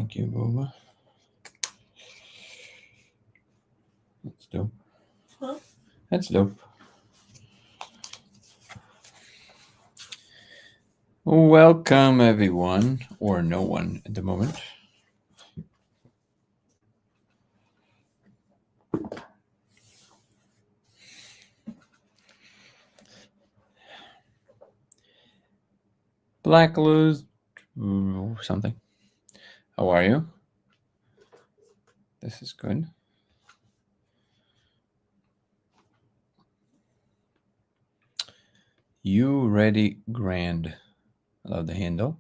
Thank you, Boba. That's dope. Huh? That's dope. Welcome, everyone, or no one at the moment. Black Luz, something. How are you? This is good. You ready, Grand? I love the handle.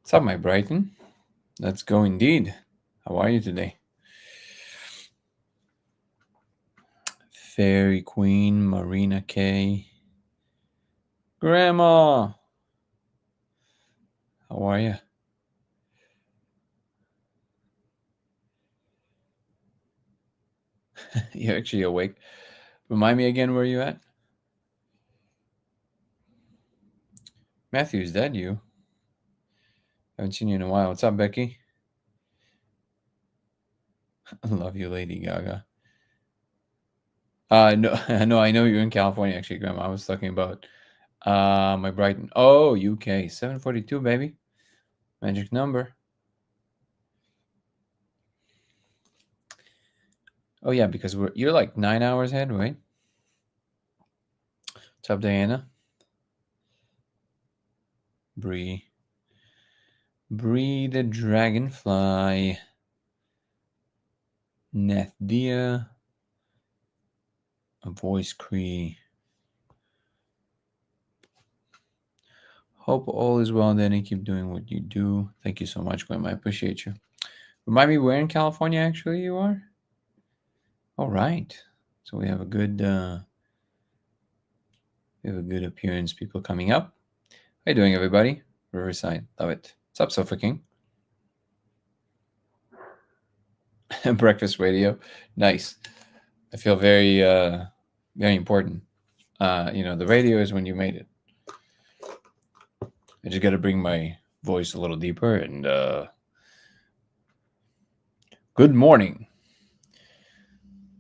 What's up, my Brighton? Let's go indeed. How are you today? Fairy Queen, Marina K. Grandma! How are you? You're actually awake. Remind me again where you at? Matthew, is that you? Haven't seen you in a while. What's up, Becky? I love you, Lady Gaga. No, no, I know you're in California, actually, Grandma. I was talking about my Brighton. Oh, UK, 7:42, baby. Magic number. Oh yeah, because you're like 9 hours ahead, right? What's up, Diana? Bree the Dragonfly. Nathdia. A voice Cree. Hope all is well, Danny. Keep doing what you do. Thank you so much, Grandma. I appreciate you. Remind me where in California actually you are? All right. So we have a good appearance. People coming up. How you doing, everybody? Riverside, love it. What's up, Sofa King? Breakfast radio, nice. I feel very very important. The radio is when you made it. I just got to bring my voice a little deeper. And good morning.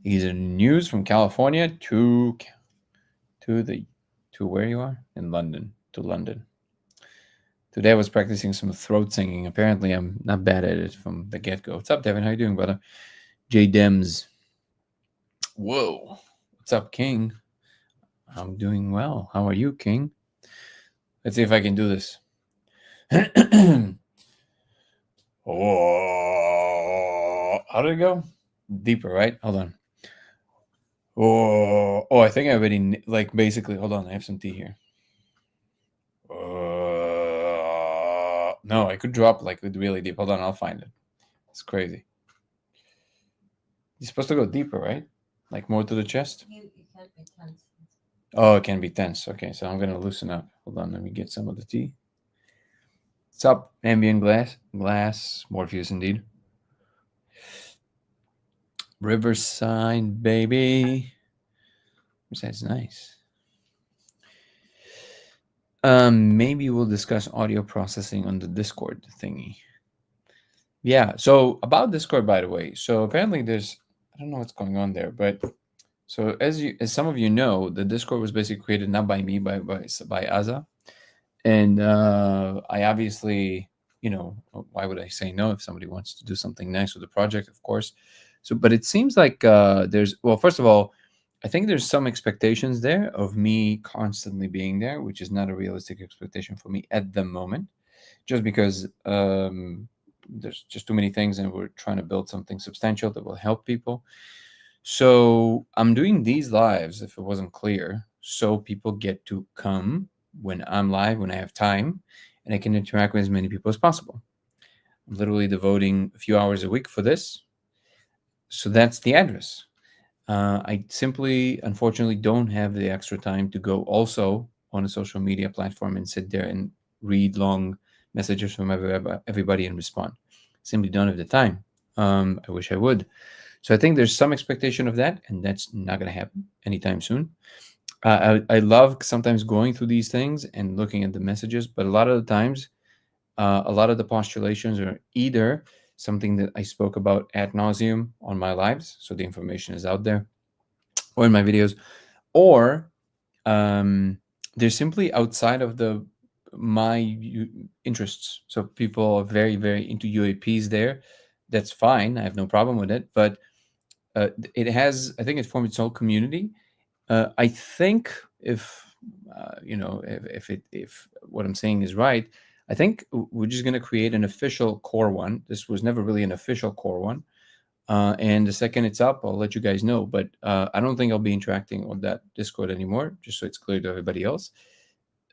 These are news from California to where you are in London, to London. Today I was practicing some throat singing. Apparently I'm not bad at it from the get-go. What's up, Devin? How you doing, brother? J Dems. Whoa. What's up, King? I'm doing well. How are you, King? Let's see if I can do this. Oh, how did it go? Deeper, right? Hold on. Oh, I think I already basically. Hold on, I have some tea here. No, I could drop really deep. Hold on, I'll find it. It's crazy. You're supposed to go deeper, right? Like more to the chest. You can't be tense. Oh, it can be tense. Okay, so I'm gonna loosen up. Hold on, let me get some of the tea. What's up, ambient glass, Morpheus indeed. Riverside, baby. Riverside's nice. Maybe we'll discuss audio processing on the Discord thingy. Yeah, so about Discord, by the way. So apparently I don't know what's going on there, but so as some of you know, the Discord was basically created not by me, by Aza. And I obviously, why would I say no if somebody wants to do something nice with the project, of course. So, but it seems like first of all, I think there's some expectations there of me constantly being there, which is not a realistic expectation for me at the moment, just because there's just too many things and we're trying to build something substantial that will help people. So I'm doing these lives, if it wasn't clear, so people get to come when I'm live, when I have time, and I can interact with as many people as possible. I'm literally devoting a few hours a week for this. So that's the address. I simply, unfortunately, don't have the extra time to go also on a social media platform and sit there and read long messages from everybody and respond. Simply don't have the time. I wish I would. So I think there's some expectation of that, and that's not going to happen anytime soon. I love sometimes going through these things and looking at the messages, but a lot of the times, a lot of the postulations are either something that I spoke about ad nauseum on my lives, so the information is out there, or in my videos, or they're simply outside of my interests. So people are very, very into UAPs there. That's fine. I have no problem with it, but it has, I think it formed its own community. I think if if what I'm saying is right, I think we're just going to create an official core one. This was never really an official core one, and the second it's up, I'll let you guys know. But I don't think I'll be interacting on that Discord anymore, just so it's clear to everybody else.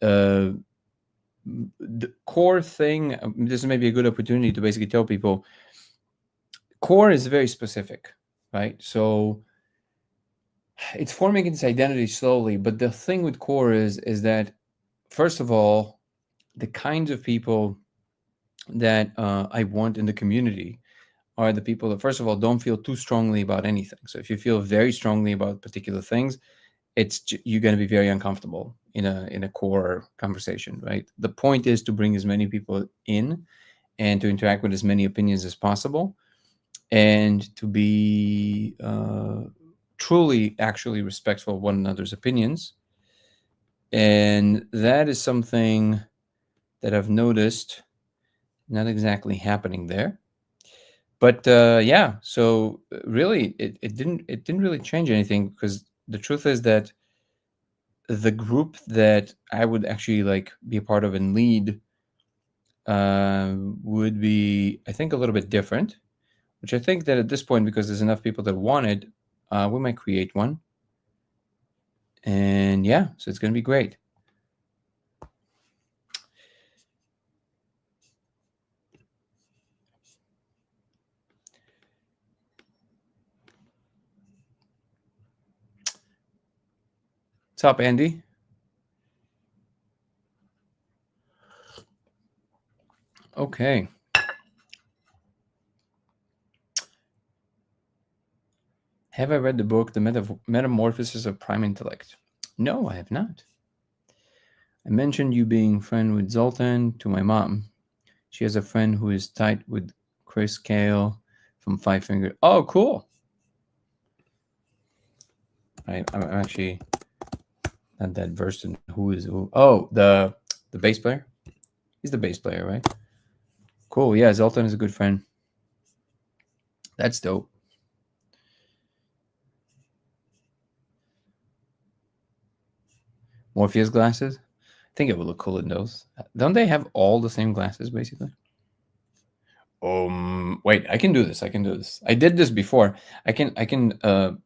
The core thing, this may be a good opportunity to basically tell people, core is very specific, right? So it's forming its identity slowly, but the thing with core is that, first of all, the kinds of people that I want in the community are the people that, first of all, don't feel too strongly about anything. So if you feel very strongly about particular things, you're going to be very uncomfortable in a core conversation, right? The point is to bring as many people in and to interact with as many opinions as possible, and to be truly, actually respectful of one another's opinions. And that is something that I've noticed not exactly happening there. But yeah, so really, it didn't really change anything, because the truth is that the group that I would actually like be a part of and lead would be, I think, a little bit different. Which I think that at this point, because there's enough people that want it, we might create one. And yeah, so it's going to be great. What's up, Andy? Okay. Have I read the book, The Metamorphosis of Prime Intellect? No, I have not. I mentioned you being friend with Zoltan to my mom. She has a friend who is tight with Chris Kale from Five Finger. Oh, cool. I'm actually not that versed in who is who. Oh, the bass player? He's the bass player, right? Cool. Yeah, Zoltan is a good friend. That's dope. Morpheus glasses? I think it would look cool in those. Don't they have all the same glasses, basically? Wait, I can do this. I can do this. I did this before. I can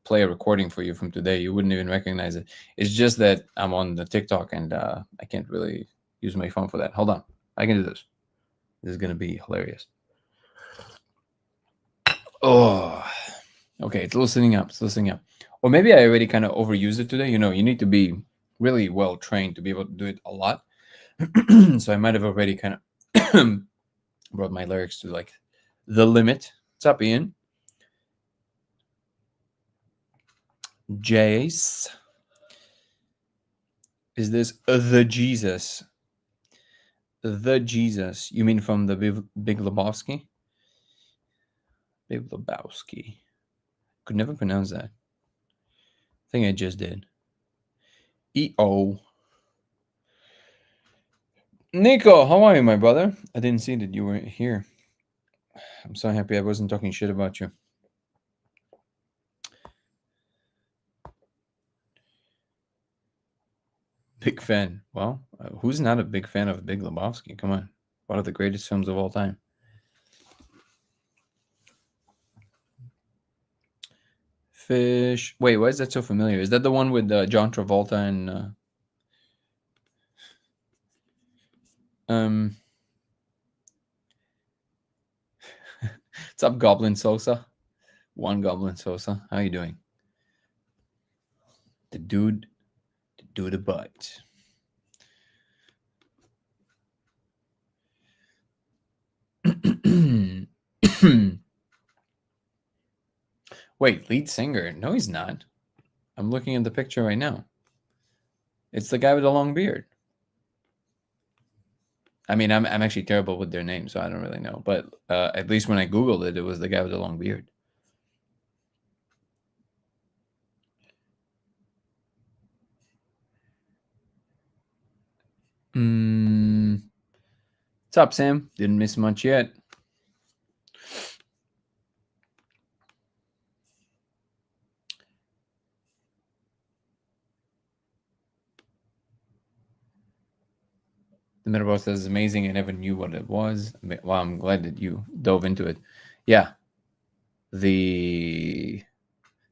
play a recording for you from today. You wouldn't even recognize it. It's just that I'm on the TikTok and I can't really use my phone for that. Hold on. I can do this. This is gonna be hilarious. Oh, okay. It's loosening up. It's loosening up. Or maybe I already kind of overused it today. You know, you need to be really well trained to be able to do it a lot. So I might have already kind of brought my lyrics to like the limit. What's up, Ian? Jace. Is this the Jesus? The Jesus. You mean from the Big Lebowski? Big Lebowski. Could never pronounce that. I think I just did. E-O. Nico, how are you, my brother? I didn't see that you were here. I'm so happy I wasn't talking shit about you. Big fan. Well, who's not a big fan of Big Lebowski? Come on. One of the greatest films of all time. Fish. Wait, why is that so familiar? Is that the one with John Travolta and what's up, Goblin Sosa? One Goblin Sosa. How you doing? The dude a butt. Wait, lead singer? No, he's not. I'm looking at the picture right now. It's the guy with the long beard. I mean, I'm actually terrible with their names, so I don't really know. But at least when I Googled it, it was the guy with the long beard. What's up, Sam? Didn't miss much yet. The Metaverse set is amazing. I never knew what it was. Well, I'm glad that you dove into it. Yeah, the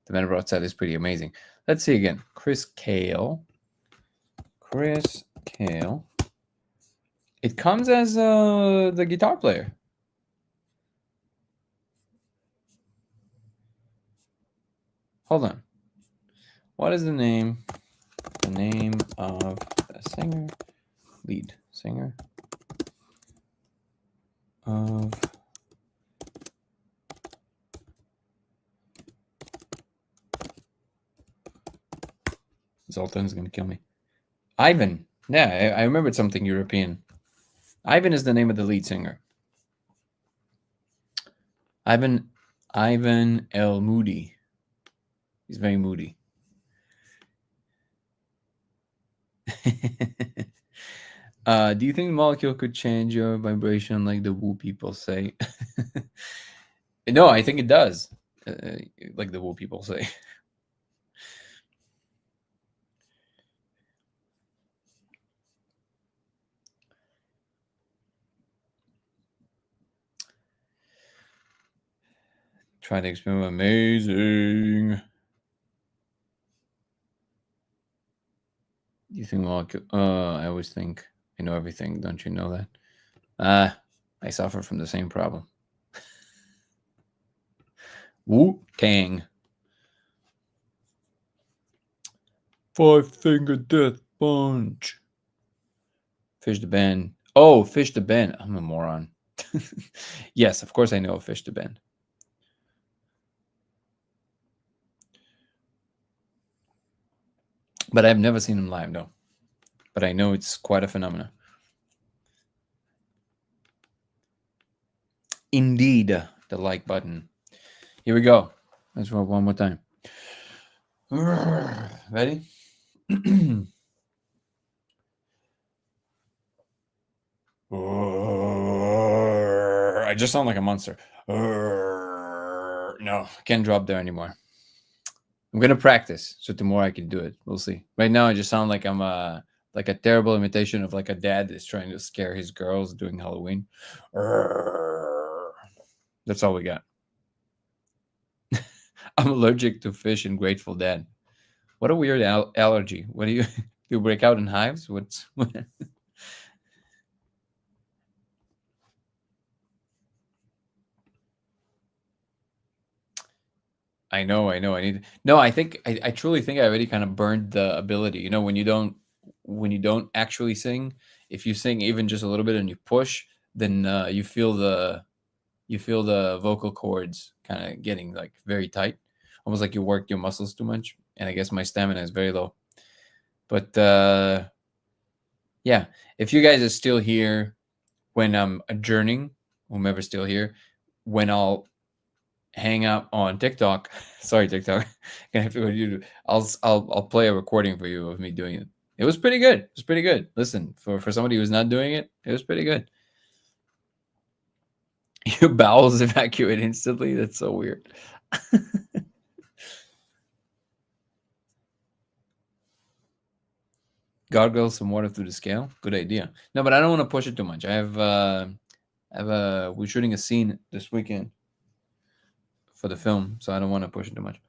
Metaverse set is pretty amazing. Let's see again. Chris Kale. It comes as the guitar player. Hold on. What is the name? The name of the singer, lead singer of Zoltan's gonna kill me. Ivan. Yeah, I remembered something European. Ivan is the name of the lead singer. Ivan L. Moody. He's very moody. Do you think the molecule could change your vibration like the woo people say? No, I think it does. Like the woo people say. Try to experiment. Amazing. Do you think molecule? I always think I know everything. Don't you know that? I suffer from the same problem. Wu-Tang. Five-Finger Death Punch. Fish the Band. Oh, Fish the Band. I'm a moron. Yes, of course I know Fish the Band. But I've never seen him live, no. But I know it's quite a phenomenon. Indeed, the like button. Here we go. Let's roll one more time. Ready? I just sound like a monster. No, I can't drop there anymore. I'm gonna practice, so tomorrow I can do it. We'll see. Right now, I just sound like I'm like a terrible imitation of like a dad that's trying to scare his girls doing Halloween. That's all we got. I'm allergic to fish and Grateful Dead. What a weird allergy. What do you do? You break out in hives? What's I know. I need. No, I think I truly think I already kind of burned the ability. You know, when you don't actually sing, if you sing even just a little bit and you push, then you feel the vocal cords kind of getting like very tight, almost like you worked your muscles too much. And I guess my stamina is very low. But yeah, if you guys are still here when I'm adjourning, whomever's still here, when I'll hang out on TikTok. Sorry, TikTok. Gonna have to go to YouTube. I'll play a recording for you of me doing it. It was pretty good. It was pretty good. Listen, for somebody who's not doing it, it was pretty good. Your bowels evacuate instantly. That's so weird. Gargle some water through the scale. Good idea. No, but I don't want to push it too much. We're shooting a scene this weekend for the film, so I don't want to push it too much.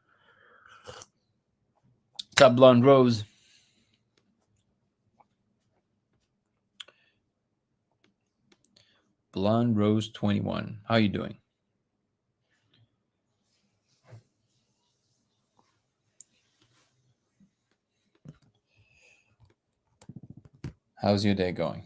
Top Blonde Rose. Blonde Rose 21. How are you doing? How's your day going?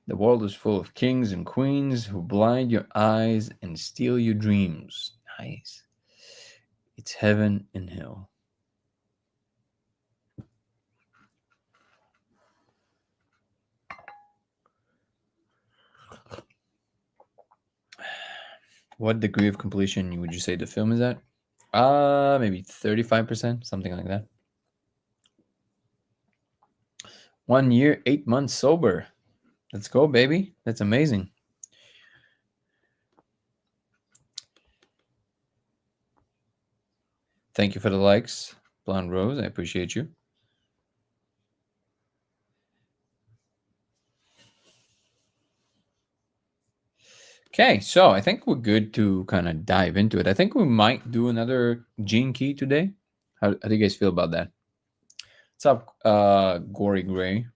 The The world is full of kings and queens who blind your eyes and steal your dreams. Nice. It's heaven and hell. What degree of completion would you say the film is at? Maybe 35%, something like that. 1 year, 8 months sober. Let's go, baby. That's amazing. Thank you for the likes, Blonde Rose. I appreciate you. Okay, so I think we're good to kind of dive into it. I think we might do another Gene Key today. How do you guys feel about that? What's up, Gory Gray?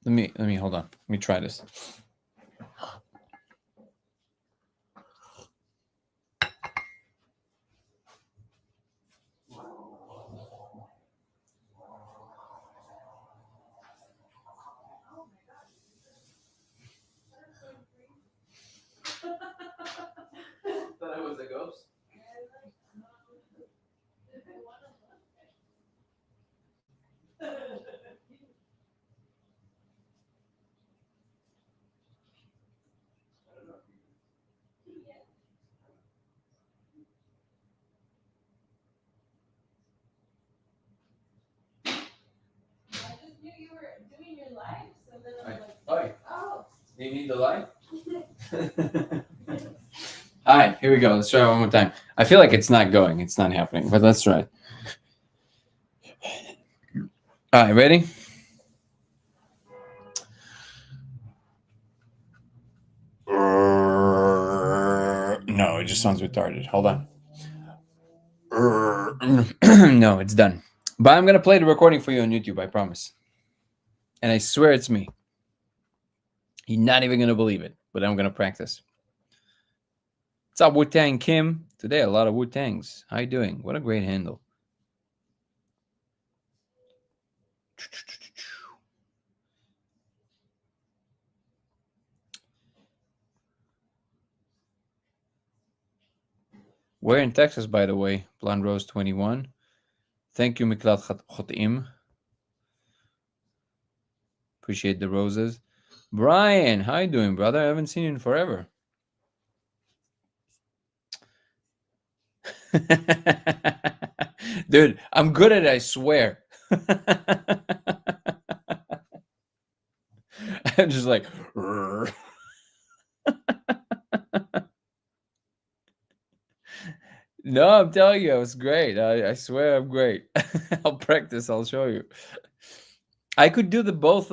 Let me hold on. Let me try this. Thought it was a ghost. You were doing your live, so then I'm like, Hi. oh. Do you need the light? Hi, here we go. Let's try it one more time. I feel like it's not going. It's not happening, but let's try it. All right, ready? No, it just sounds retarded. Hold on. No, it's done. But I'm going to play the recording for you on YouTube, I promise. And I swear it's me. You're not even going to believe it, but I'm going to practice. What's up, Wu-Tang Kim? Today, a lot of Wu-Tangs. How you doing? What a great handle. We're in Texas, by the way. Blonde Rose 21. Thank you, Miklat Khotim. Appreciate the roses. Brian, how you doing, brother? I haven't seen you in forever. Dude, I'm good at it, I swear. I'm just like... No, I'm telling you, it was great. I swear I'm great. I'll practice. I'll show you. I could do the both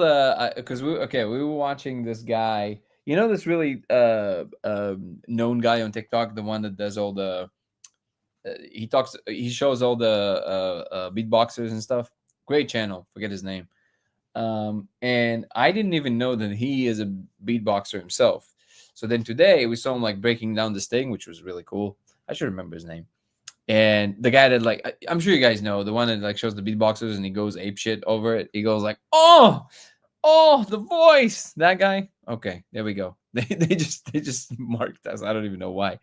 because we were watching this guy. You know this really known guy on TikTok, the one that does all the he shows all the beatboxers and stuff. Great channel. Forget his name. And I didn't even know that he is a beatboxer himself. So then today we saw him like breaking down this thing, which was really cool. I should remember his name. And the guy that like I'm sure you guys know, the one that like shows the beatboxers and he goes ape shit over it. He goes like, oh, the voice. That guy. Okay, there we go. They just marked us. I don't even know why.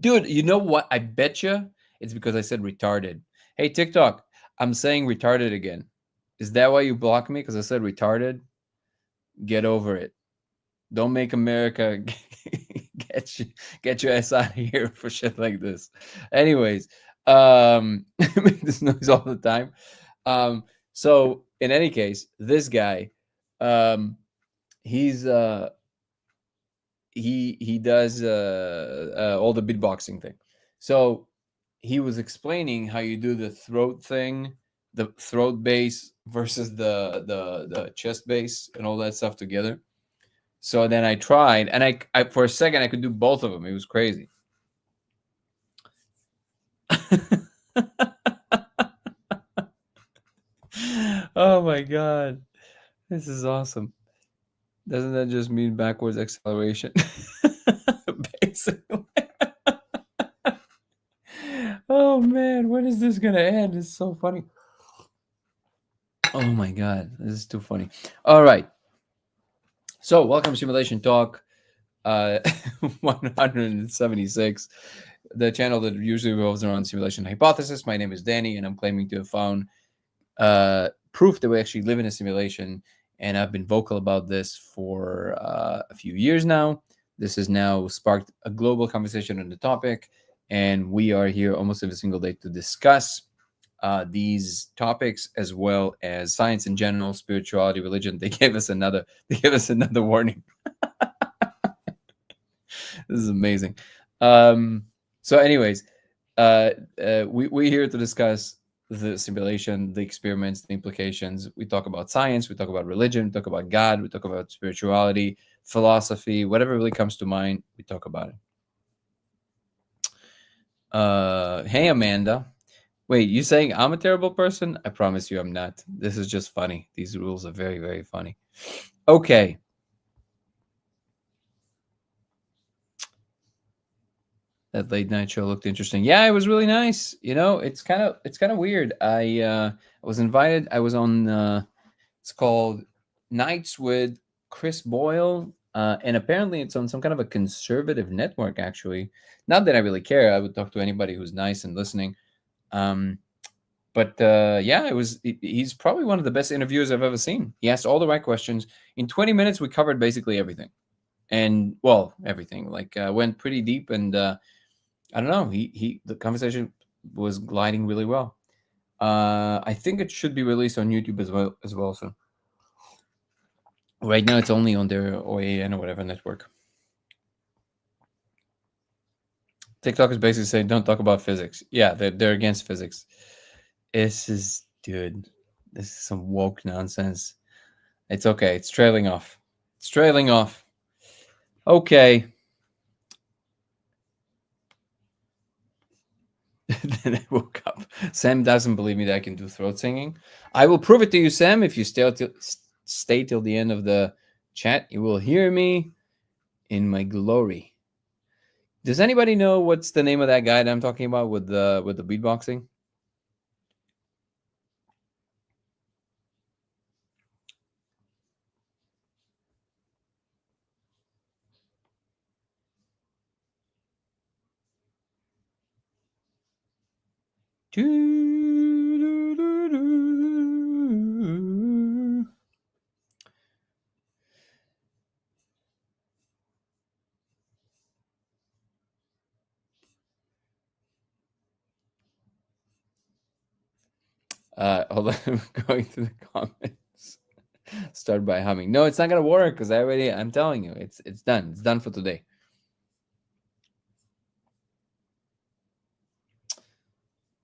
Dude, you know what? I bet you it's because I said retarded. Hey, TikTok, I'm saying retarded again. Is that why you blocked me? Because I said retarded? Get over it. Don't make America get your ass out of here for shit like this. Anyways, make this noise all the time. So in any case, this guy, he's he does all the beatboxing thing. So he was explaining how you do the throat thing, the throat bass versus the chest bass and all that stuff together. So then I tried, and I for a second I could do both of them. It was crazy. Oh my god, this is awesome. Doesn't that just mean backwards acceleration? Basically. Oh man, when is this gonna end? It's so funny. Oh my god, this is too funny. All right. So, welcome to Simulation Talk, uh, 176, the channel that usually revolves around simulation hypothesis. My name is Danny, and I'm claiming to have found proof that we actually live in a simulation. And I've been vocal about this for a few years now. This has now sparked a global conversation on the topic, and we are here almost every single day to discuss these topics as well as science in general, spirituality, religion. They gave us another. They gave us another warning. This is amazing. So, anyways, we're here to discuss the simulation, the experiments, the implications. We talk about science, we talk about religion, we talk about God, we talk about spirituality, philosophy, whatever really comes to mind, we talk about it. Hey, Amanda. Wait, you saying I'm a terrible person? I promise you I'm not. This is just funny. These rules are very, very funny. Okay. That late night show looked interesting. Yeah, it was really nice. You know, it's kind of weird. I was invited. I was on it's called Nights with Chris Boyle. And apparently it's on some kind of a conservative network, actually. Not that I really care. I would talk to anybody who's nice and listening. Um, but yeah, he's probably one of the best interviewers I've ever seen. He asked all the right questions. In 20 minutes, we covered basically everything. And, well, everything. Like, went pretty deep, and I don't know. The conversation was gliding really well. I think it should be released on YouTube as well soon. Right now, it's only on their OAN or whatever network. TikTok is basically saying, "Don't talk about physics." Yeah, they're against physics. Dude, this is some woke nonsense. It's okay. It's trailing off. It's trailing off. Okay. Then I woke up. Sam doesn't believe me that I can do throat singing. I will prove it to you, Sam. If you stay till the end of the chat, you will hear me in my glory. Does anybody know what's the name of that guy that I'm talking about with the beatboxing? Hold on, I'm going through the comments. Start by humming. No, it's not gonna work because I'm telling you, it's done. It's done for today.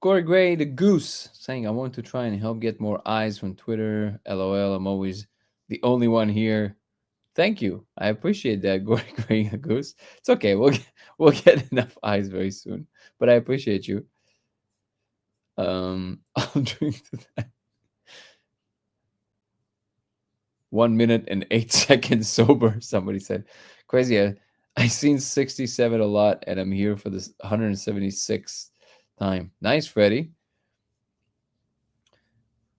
Corey Gray, the goose, saying, I want to try and help get more eyes from Twitter. LOL, I'm always the only one here. Thank you. I appreciate that, Corey Gray, the goose. It's okay. We'll get enough eyes very soon. But I appreciate you. I'll drink to that. 1 minute and 8 seconds sober, somebody said. Crazy. I seen 67 a lot, and I'm here for this 176th time. Nice, Freddie.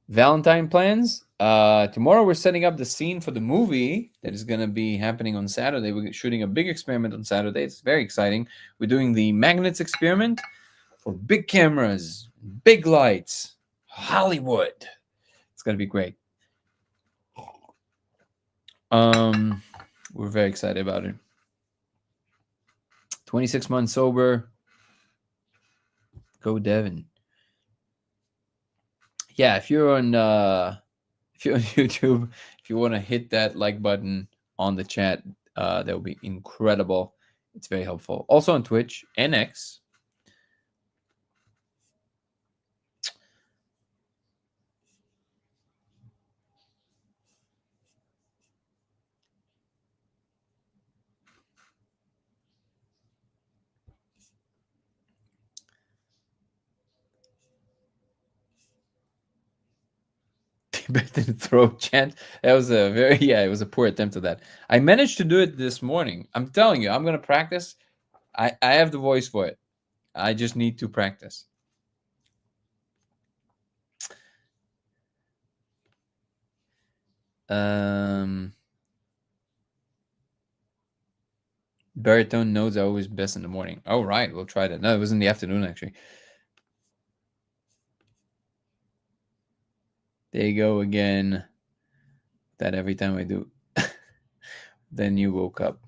Valentine plans. Tomorrow we're setting up the scene for the movie that is going to be happening on Saturday. We're shooting a big experiment on Saturday. It's very exciting. We're doing the magnets experiment for big cameras, big lights, Hollywood. It's going to be great. We're very excited about it. 26 months sober. Go Devin. Yeah, if you're on YouTube, if you want to hit that like button on the chat, that would be incredible. It's very helpful. Also on Twitch and X. Tibetan throat chant. That was it was a poor attempt at that. I managed to do it this morning. I'm telling you, I'm gonna practice. I have the voice for it. I just need to practice. Baritone notes are always best in the morning. Oh, right. We'll try that. No, it was in the afternoon, actually. There you go again. That every time I do. Then you woke up.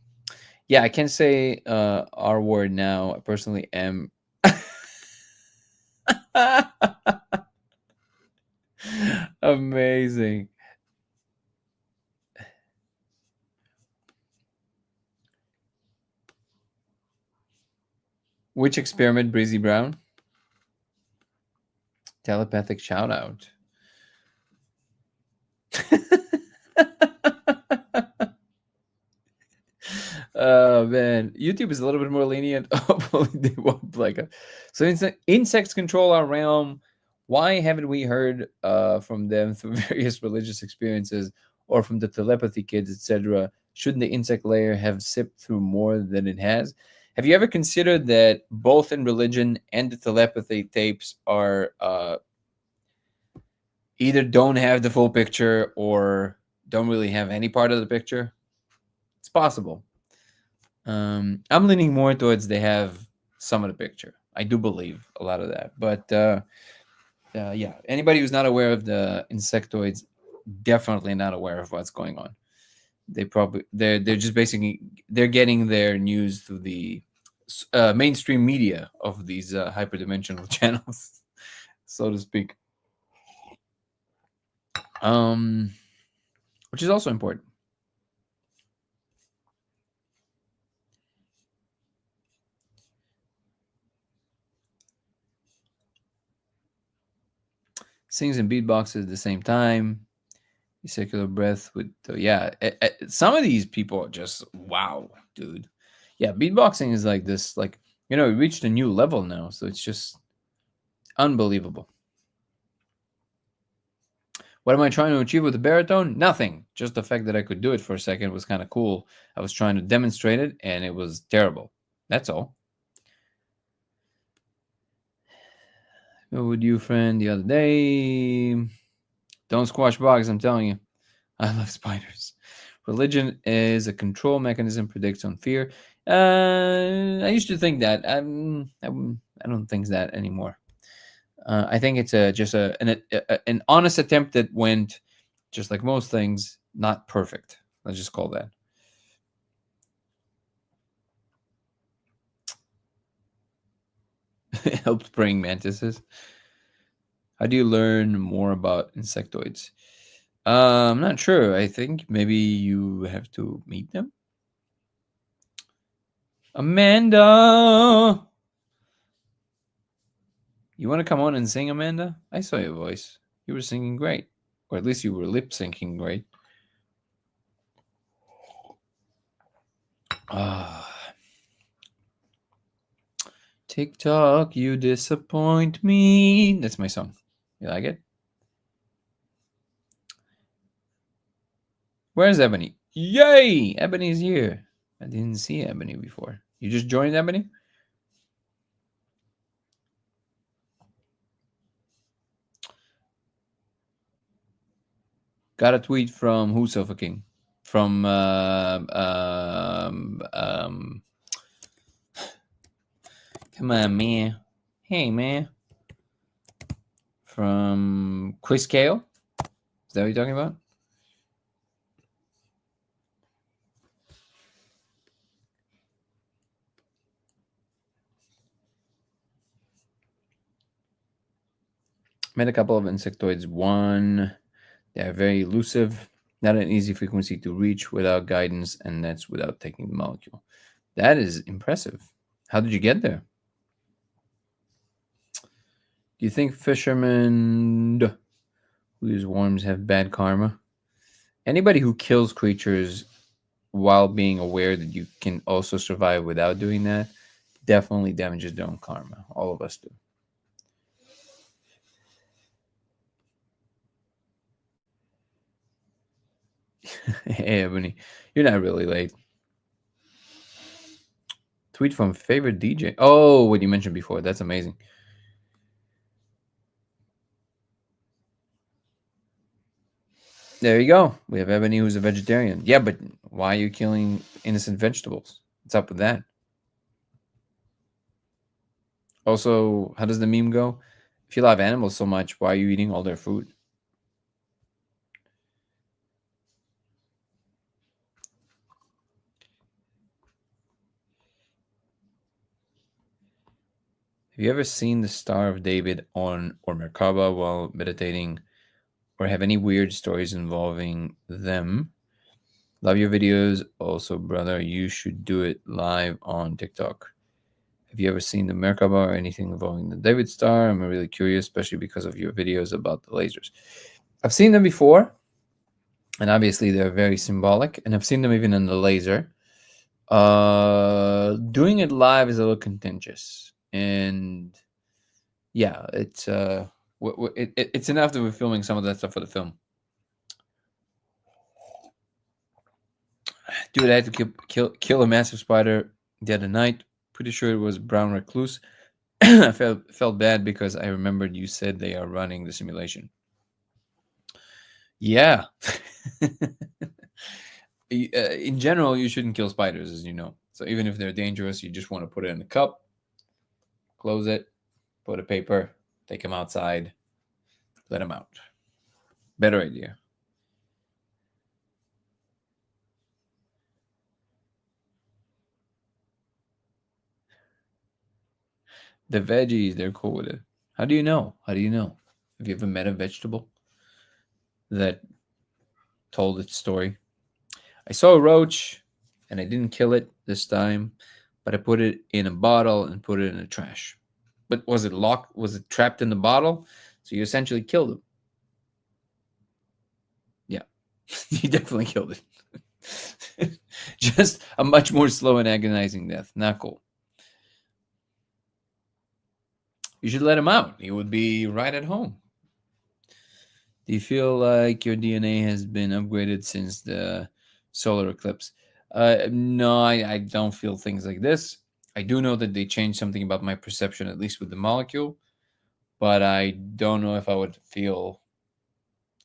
Yeah, I can say R word now. I personally am. Amazing. Which experiment, Breezy Brown? Telepathic shout out. Oh man, YouTube is a little bit more lenient. Hopefully, they won't like us. So, insects control our realm. Why haven't we heard from them through various religious experiences or from the telepathy kids, etc.? Shouldn't the insect layer have sipped through more than it has? Have you ever considered that both in religion and the telepathy tapes are either don't have the full picture or don't really have any part of the picture? It's possible. I'm leaning more towards they have some of the picture. I do believe a lot of that, but yeah, anybody who's not aware of the insectoids, definitely not aware of what's going on. They're just basically they're getting their news through the mainstream media of these hyperdimensional channels, so to speak. Which is also important. Sings and beatboxes at the same time. Circular breath with yeah. Some of these people are just wow, dude. Yeah, beatboxing is like this, like it reached a new level now, so it's just unbelievable. What am I trying to achieve with the baritone? Nothing. Just the fact that I could do it for a second was kind of cool. I was trying to demonstrate it, and it was terrible. That's all. With you, friend, the other day. Don't squash bugs, I'm telling you. I love spiders. Religion is a control mechanism, predicts on fear. I used to think that. I don't think that anymore. I think it's just an honest attempt that went, just like most things, not perfect. Let's just call that. Helped praying mantises. How do you learn more about insectoids? I'm not sure. I think maybe you have to meet them. Amanda! You want to come on and sing, Amanda? I saw your voice. You were singing great. Or at least you were lip syncing great. TikTok, you disappoint me. That's my song. You like it? Where's Ebony? Yay! Ebony's here. I didn't see Ebony before. You just joined Ebony? Got a tweet from who's Sofa King? From come on, man. Hey, man. From Chris Kale? Is that what you're talking about? Met a couple of insectoids. One, they are very elusive, not an easy frequency to reach without guidance, and that's without taking the molecule. That is impressive. How did you get there? Do you think fishermen who use worms have bad karma? Anybody who kills creatures while being aware that you can also survive without doing that definitely damages their own karma. All of us do. Hey, Ebony, you're not really late. Tweet from favorite DJ. Oh, what you mentioned before. That's amazing. There you go. We have Ebony, who's a vegetarian. Yeah, but why are you killing innocent vegetables? What's up with that? Also, how does the meme go? If you love animals so much, why are you eating all their food? Have you ever seen the Star of David on or Merkaba while meditating, or have any weird stories involving them? Love your videos. Also, brother, you should do it live on TikTok. Have you ever seen the Merkaba or anything involving the David Star? I'm really curious, especially because of your videos about the lasers. I've seen them before, and obviously they're very symbolic, and I've seen them even in the laser. Doing it live is a little contentious, and yeah, it's enough that we're filming some of that stuff for the film. Dude, I had to kill a massive spider the other night. Pretty sure it was brown recluse. I felt bad because I remembered you said they are running the simulation. Yeah. In general, you shouldn't kill spiders, as you know. So even if they're dangerous, you just want to put it in a cup, close it, put a paper, take them outside, let them out. Better idea. The veggies, they're cool with it. How do you know? How do you know? Have you ever met a vegetable that told its story? I saw a roach and I didn't kill it this time, but I put it in a bottle and put it in the trash. But was it locked? Was it trapped in the bottle? So you essentially killed it. Yeah, you definitely killed it. Just a much more slow and agonizing death. Not cool. You should let him out. He would be right at home. Do you feel like your DNA has been upgraded since the solar eclipse? No, I don't feel things like this. I do know that they changed something about my perception, at least with the molecule, but I don't know if I would feel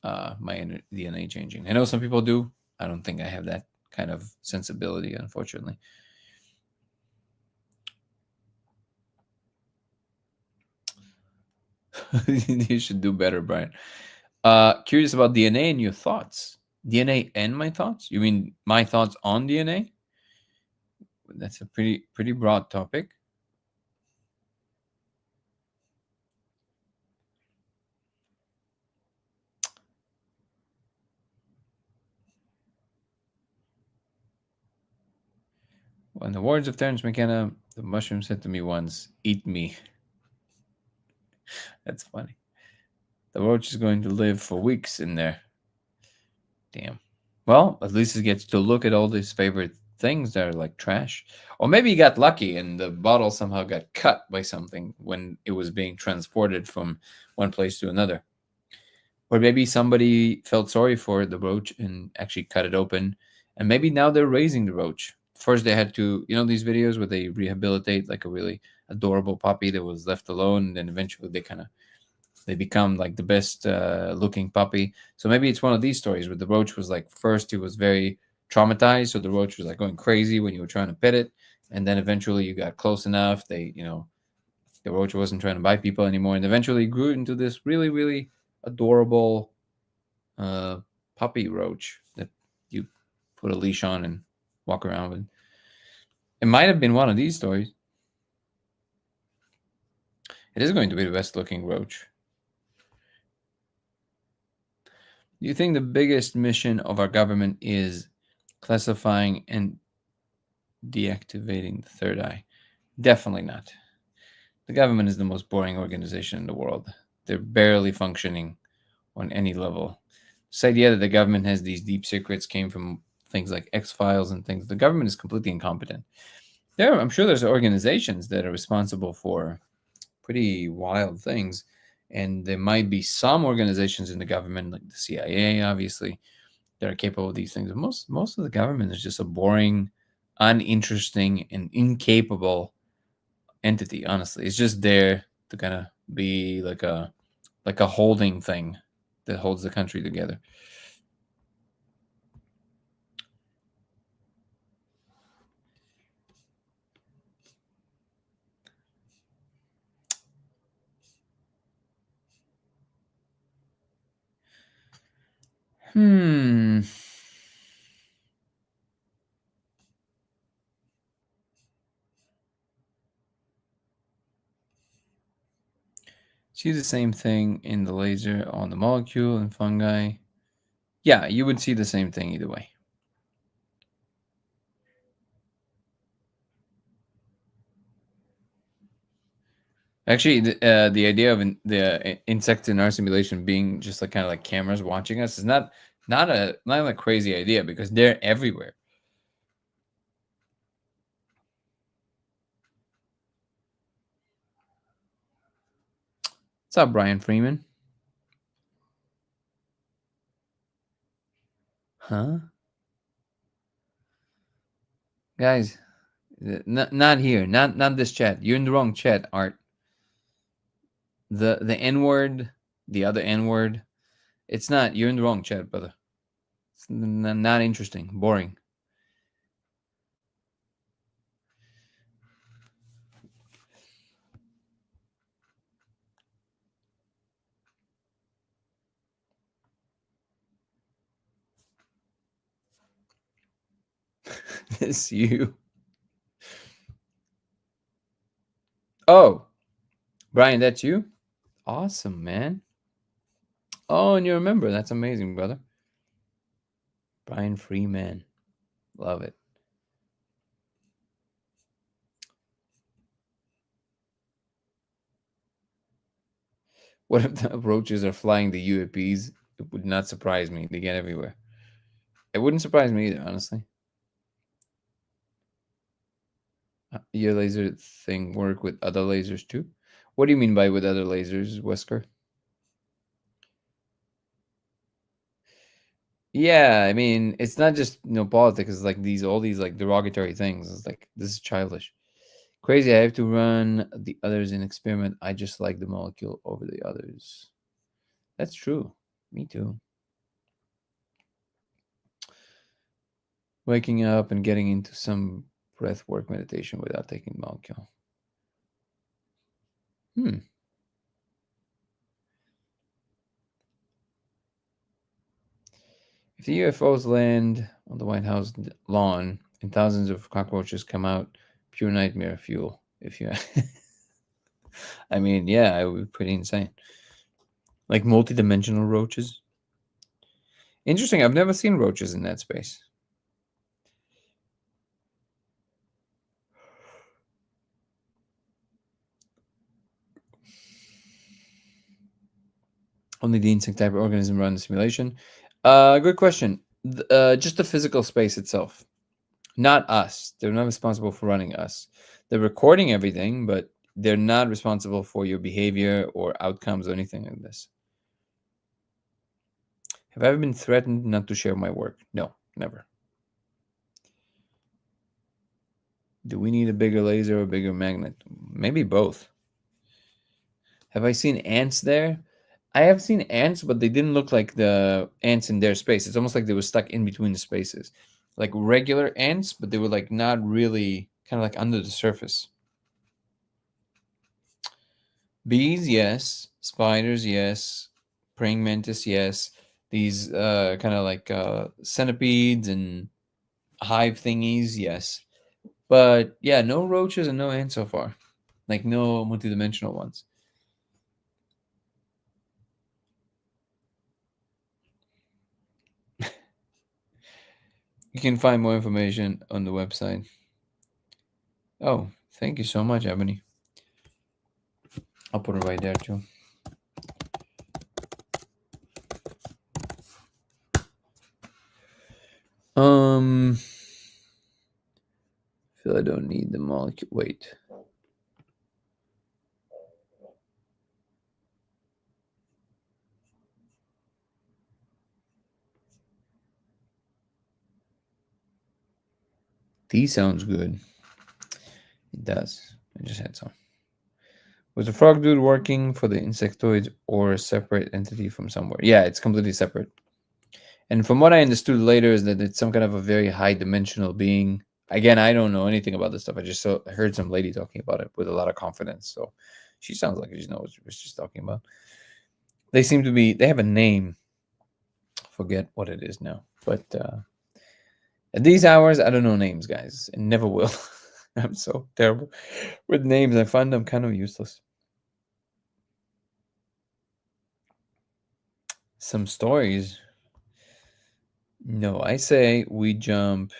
my DNA changing. I know some people do. I don't think I have that kind of sensibility, unfortunately. You should do better, Brian. Curious about DNA and your thoughts. DNA and my thoughts? You mean my thoughts on DNA? That's a pretty broad topic. Well, in the words of Terence McKenna, the mushroom said to me once, "Eat me." That's funny. The roach is going to live for weeks in there. Damn. Well, at least he gets to look at all his favorite things that are like trash. Or maybe he got lucky and the bottle somehow got cut by something when it was being transported from one place to another. Or maybe somebody felt sorry for the roach and actually cut it open. And maybe now they're raising the roach. First, they had to, these videos where they rehabilitate like a really adorable puppy that was left alone. And then eventually they become like the best looking puppy. So maybe it's one of these stories where the roach was like, first he was very traumatized. So the roach was like going crazy when you were trying to pet it. And then eventually you got close enough. The roach wasn't trying to bite people anymore. And eventually grew into this really, really adorable puppy roach that you put a leash on and walk around with. It might have been one of these stories. It is going to be the best looking roach. Do you think the biggest mission of our government is classifying and deactivating the third eye? Definitely not. The government is the most boring organization in the world. They're barely functioning on any level. This idea that the government has these deep secrets came from things like X-Files and things. The government is completely incompetent. I'm sure there's organizations that are responsible for pretty wild things. And there might be some organizations in the government, like the CIA, obviously, that are capable of these things. But most of the government is just a boring, uninteresting, and incapable entity. Honestly, it's just there to kind of be like a holding thing that holds the country together. Hmm. See the same thing in the laser on the molecule and fungi. Yeah, you would see the same thing either way. Actually, the idea of the insects in our simulation being just like kind of like cameras watching us is not a crazy idea because they're everywhere. What's up, Brian Freeman? Huh? Guys, not here, not this chat. You're in the wrong chat, Art. The N word, the other N word. It's not. You're in the wrong chat, brother. It's not interesting. Boring. This you. Oh, Brian, that's you. Awesome, man. Oh, and you remember. That's amazing, brother. Brian Freeman. Love it. What if the roaches are flying the UAPs? It would not surprise me. They get everywhere. It wouldn't surprise me either, honestly. Your laser thing work with other lasers too? What do you mean by with other lasers, Wesker? Yeah, I mean, it's not just politics. It's like all these like derogatory things. It's like this is childish. Crazy. I have to run the others in experiment. I just like the molecule over the others. That's true. Me too. Waking up and getting into some breath work meditation without taking molecule. If the UFOs land on the White House lawn and thousands of cockroaches come out, pure nightmare fuel. If you, I mean, yeah, it would be pretty insane. Like multi-dimensional roaches. Interesting. I've never seen roaches in that space. Only the insect type of organism run the simulation. Good question. Just the physical space itself, not us. They're not responsible for running us. They're recording everything, but they're not responsible for your behavior or outcomes or anything like this. Have I ever been threatened not to share my work? No, never. Do we need a bigger laser or a bigger magnet? Maybe both. Have I seen ants there? I have seen ants, but they didn't look like the ants in their space. It's almost like they were stuck in between the spaces. Like regular ants, but they were like not really kind of like under the surface. Bees, yes. Spiders, yes. Praying mantis, yes. These kind of like centipedes and hive thingies, yes. But yeah, no roaches and no ants so far. Like no multidimensional ones. You can find more information on the website. Oh, thank you so much, Ebony. I'll put it right there too. Feel I don't need the molecule. Wait. D sounds good. It does. I just had some. Was the frog dude working for the insectoids or a separate entity from somewhere? Yeah, it's completely separate. And from what I understood later is that it's some kind of a very high dimensional being. Again, I don't know anything about this stuff. I just heard some lady talking about it with a lot of confidence. So she sounds like she knows what she's talking about. They seem to be, they have a name forget what it is now. But at these hours, I don't know names, guys, and never will. I'm so terrible with names. I find them kind of useless. Some stories. No, I say we jump.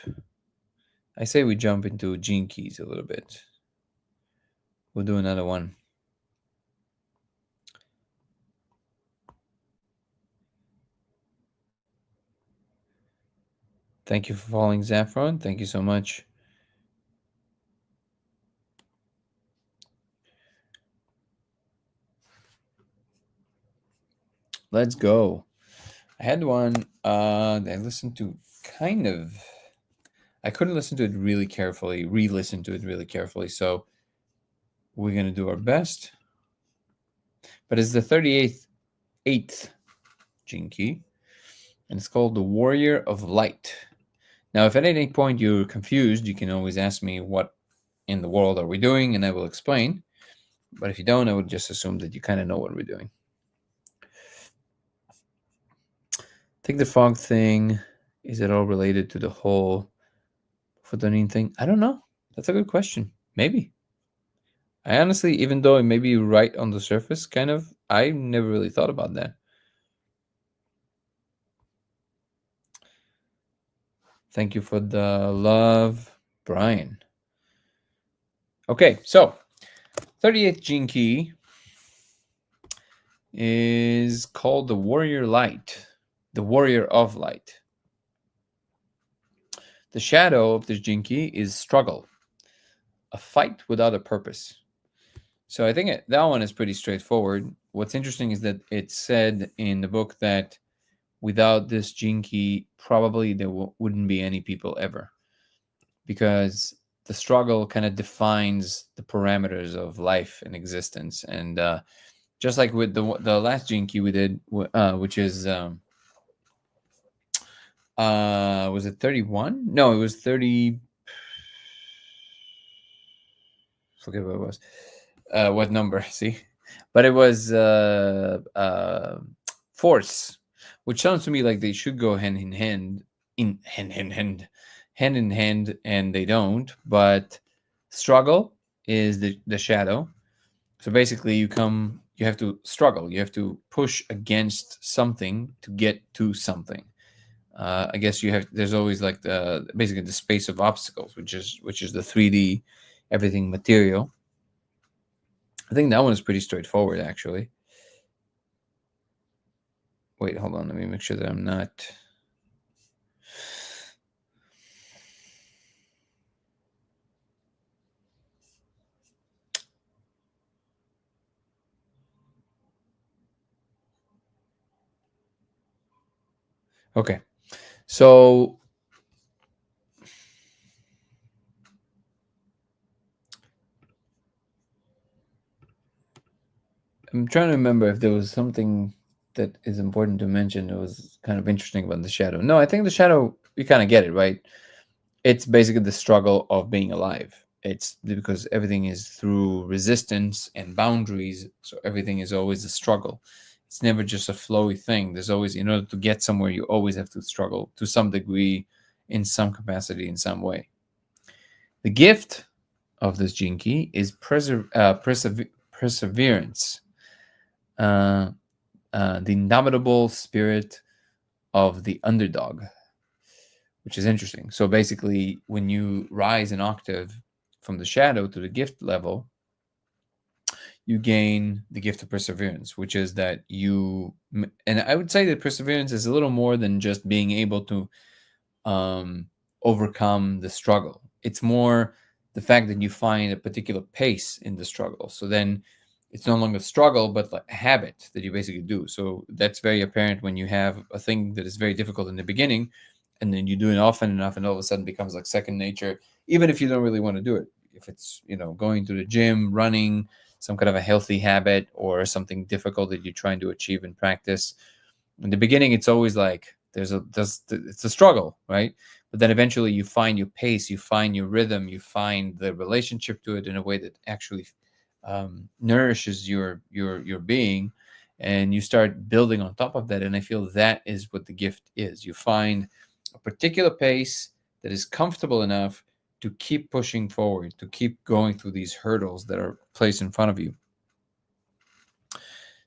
I say we jump into Gene Keys a little bit. We'll do another one. Thank you for following Zaffron. Thank you so much. Let's go. I had one that I listened to kind of. I couldn't listen to it really carefully, re-listen to it really carefully. So we're gonna do our best. But it's the 8th Gene Key, and it's called the Warrior of Light. Now, if at any point you're confused, you can always ask me what in the world are we doing, and I will explain. But if you don't, I would just assume that you kind of know what we're doing. Take the fog thing. Is it all related to the whole photonin thing? I don't know. That's a good question. Maybe. I honestly, even though it may be right on the surface, kind of, I never really thought about that. Thank you for the love, Brian. Okay, so 38th Gene Key is called the Warrior Light, the Warrior of Light. The shadow of this Gene Key is struggle, a fight without a purpose. So I think that one is pretty straightforward. What's interesting is that it said in the book that without this Gene Key, probably there wouldn't be any people ever, because the struggle kind of defines the parameters of life and existence. And just like with the last Gene Key we did, which is was it 31? No, it was 30. Forget what it was. What number? See, but it was force, which sounds to me like they should go hand in hand, hand in hand, and they don't. But struggle is the shadow. So basically, you have to struggle. You have to push against something to get to something. I guess there's always like basically the space of obstacles, which is the 3D everything material. I think that one is pretty straightforward, actually. Wait, hold on. Let me make sure that I'm not. Okay. So I'm trying to remember if there was something that is important to mention that was kind of interesting about the shadow. No, I think the shadow, you kind of get it, right? It's basically the struggle of being alive. It's because everything is through resistance and boundaries. So everything is always a struggle. It's never just a flowy thing. There's always, in order to get somewhere, you always have to struggle to some degree, in some capacity, in some way. The gift of this Gene Key is perseverance, the indomitable spirit of the underdog, which is interesting. So basically, when you rise an octave from the shadow to the gift level, you gain the gift of perseverance, which is that and I would say that perseverance is a little more than just being able to overcome the struggle. It's more the fact that you find a particular pace in the struggle. So then it's no longer struggle, but like a habit that you basically do. So that's very apparent when you have a thing that is very difficult in the beginning, and then you do it often enough, and all of a sudden becomes like second nature, even if you don't really want to do it. If it's, going to the gym, running, some kind of a healthy habit, or something difficult that you're trying to achieve in practice. In the beginning, it's always like it's a struggle, right? But then eventually you find your pace, you find your rhythm, you find the relationship to it in a way that actually nourishes your being, and you start building on top of that. And I feel that is what the gift is. You find a particular pace that is comfortable enough to keep pushing forward, to keep going through these hurdles that are placed in front of you.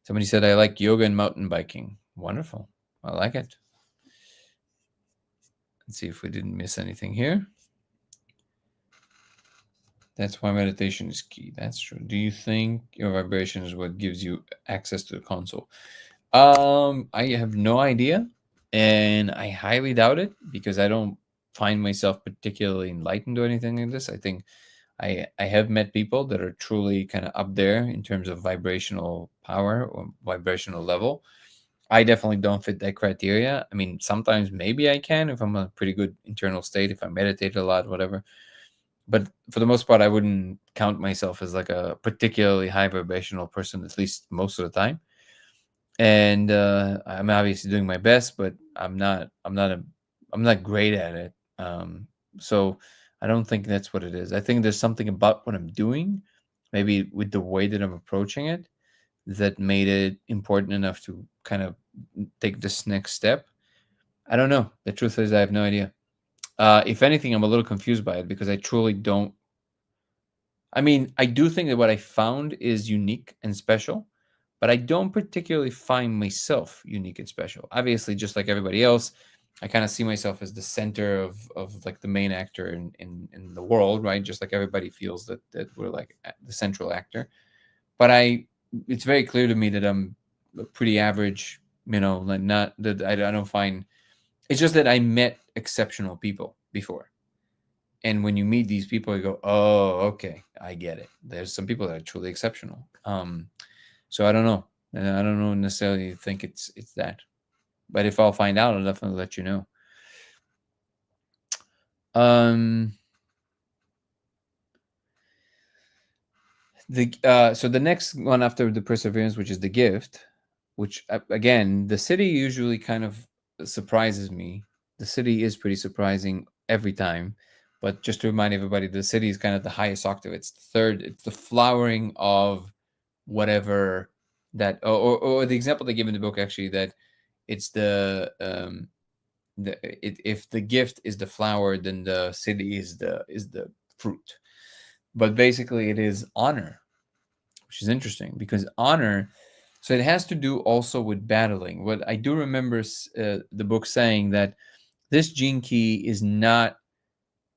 Somebody said, I like yoga and mountain biking. Wonderful. I like it. Let's see if we didn't miss anything here. That's why meditation is key. That's true. Do you think your vibration is what gives you access to the console? I have no idea, and I highly doubt it because I don't find myself particularly enlightened or anything like this. I think I have met people that are truly kind of up there in terms of vibrational power or vibrational level. I definitely don't fit that criteria. I mean, sometimes maybe I can if I'm in a pretty good internal state, if I meditate a lot, whatever. But for the most part, I wouldn't count myself as like a particularly high vibrational person, at least most of the time. And I'm obviously doing my best, but I'm not great at it. So I don't think that's what it is. I think there's something about what I'm doing, maybe with the way that I'm approaching it, that made it important enough to kind of take this next step. I don't know. The truth is, I have no idea. If anything, I'm a little confused by it because I truly don't. I mean, I do think that what I found is unique and special, but I don't particularly find myself unique and special. Obviously, just like everybody else, I kind of see myself as the center of like the main actor in the world, right? Just like everybody feels that we're like the central actor. But it's very clear to me that I'm a pretty average, like not that I don't find. It's just that I met exceptional people before. And when you meet these people, you go, oh, okay, I get it. There's some people that are truly exceptional. So I don't know. And I don't know necessarily think it's that. But if I'll find out, I'll definitely let you know. So the next one after the perseverance, which is the gift, which again, the city usually kind of surprises me. The city is pretty surprising every time. But just to remind everybody, the city is kind of the highest octave. It's the third. It's the flowering of whatever that, or the example they give in the book actually, that it's if the gift is the flower, then the city is the fruit. But basically, it is honor, which is interesting because honor. So it has to do also with battling. What I do remember the book saying that this gene key is not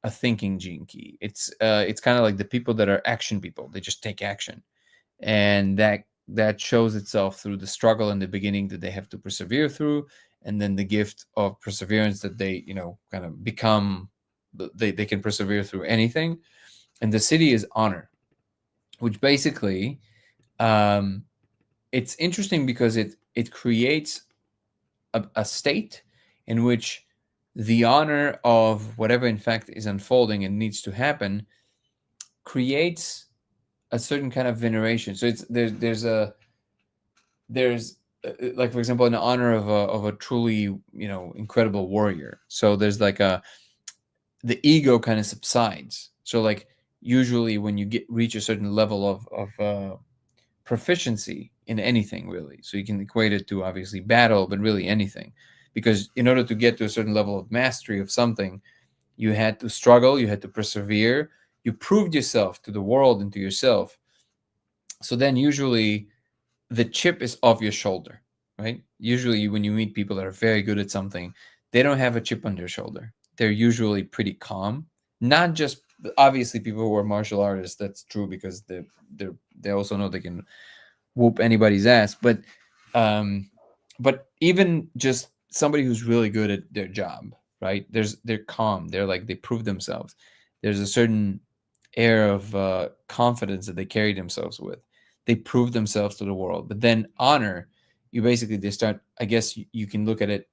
a thinking gene key. It's kind of like the people that are action people. They just take action, and that shows itself through the struggle in the beginning that they have to persevere through, and then the gift of perseverance that they kind of become. They can persevere through anything, and the city is honor, which basically, it's interesting because it creates a state in which the honor of whatever in fact is unfolding and needs to happen creates a certain kind of veneration. So it's there's like, for example, in honor of a truly incredible warrior. So there's like the ego kind of subsides. So like usually when you reach a certain level of proficiency in anything, really, so you can equate it to obviously battle, but really anything, because in order to get to a certain level of mastery of something, you had to struggle, you had to persevere, you proved yourself to the world and to yourself. So then usually the chip is off your shoulder, right? Usually when you meet people that are very good at something, they don't have a chip on their shoulder. They're usually pretty calm. Not just obviously people who are martial artists, that's true, because they also know they can whoop anybody's ass, but even just somebody who's really good at their job, right? They're calm. They're like, they prove themselves. There's a certain air of confidence that they carry themselves with. They prove themselves to the world. But then honor, they start, I guess you can look at it,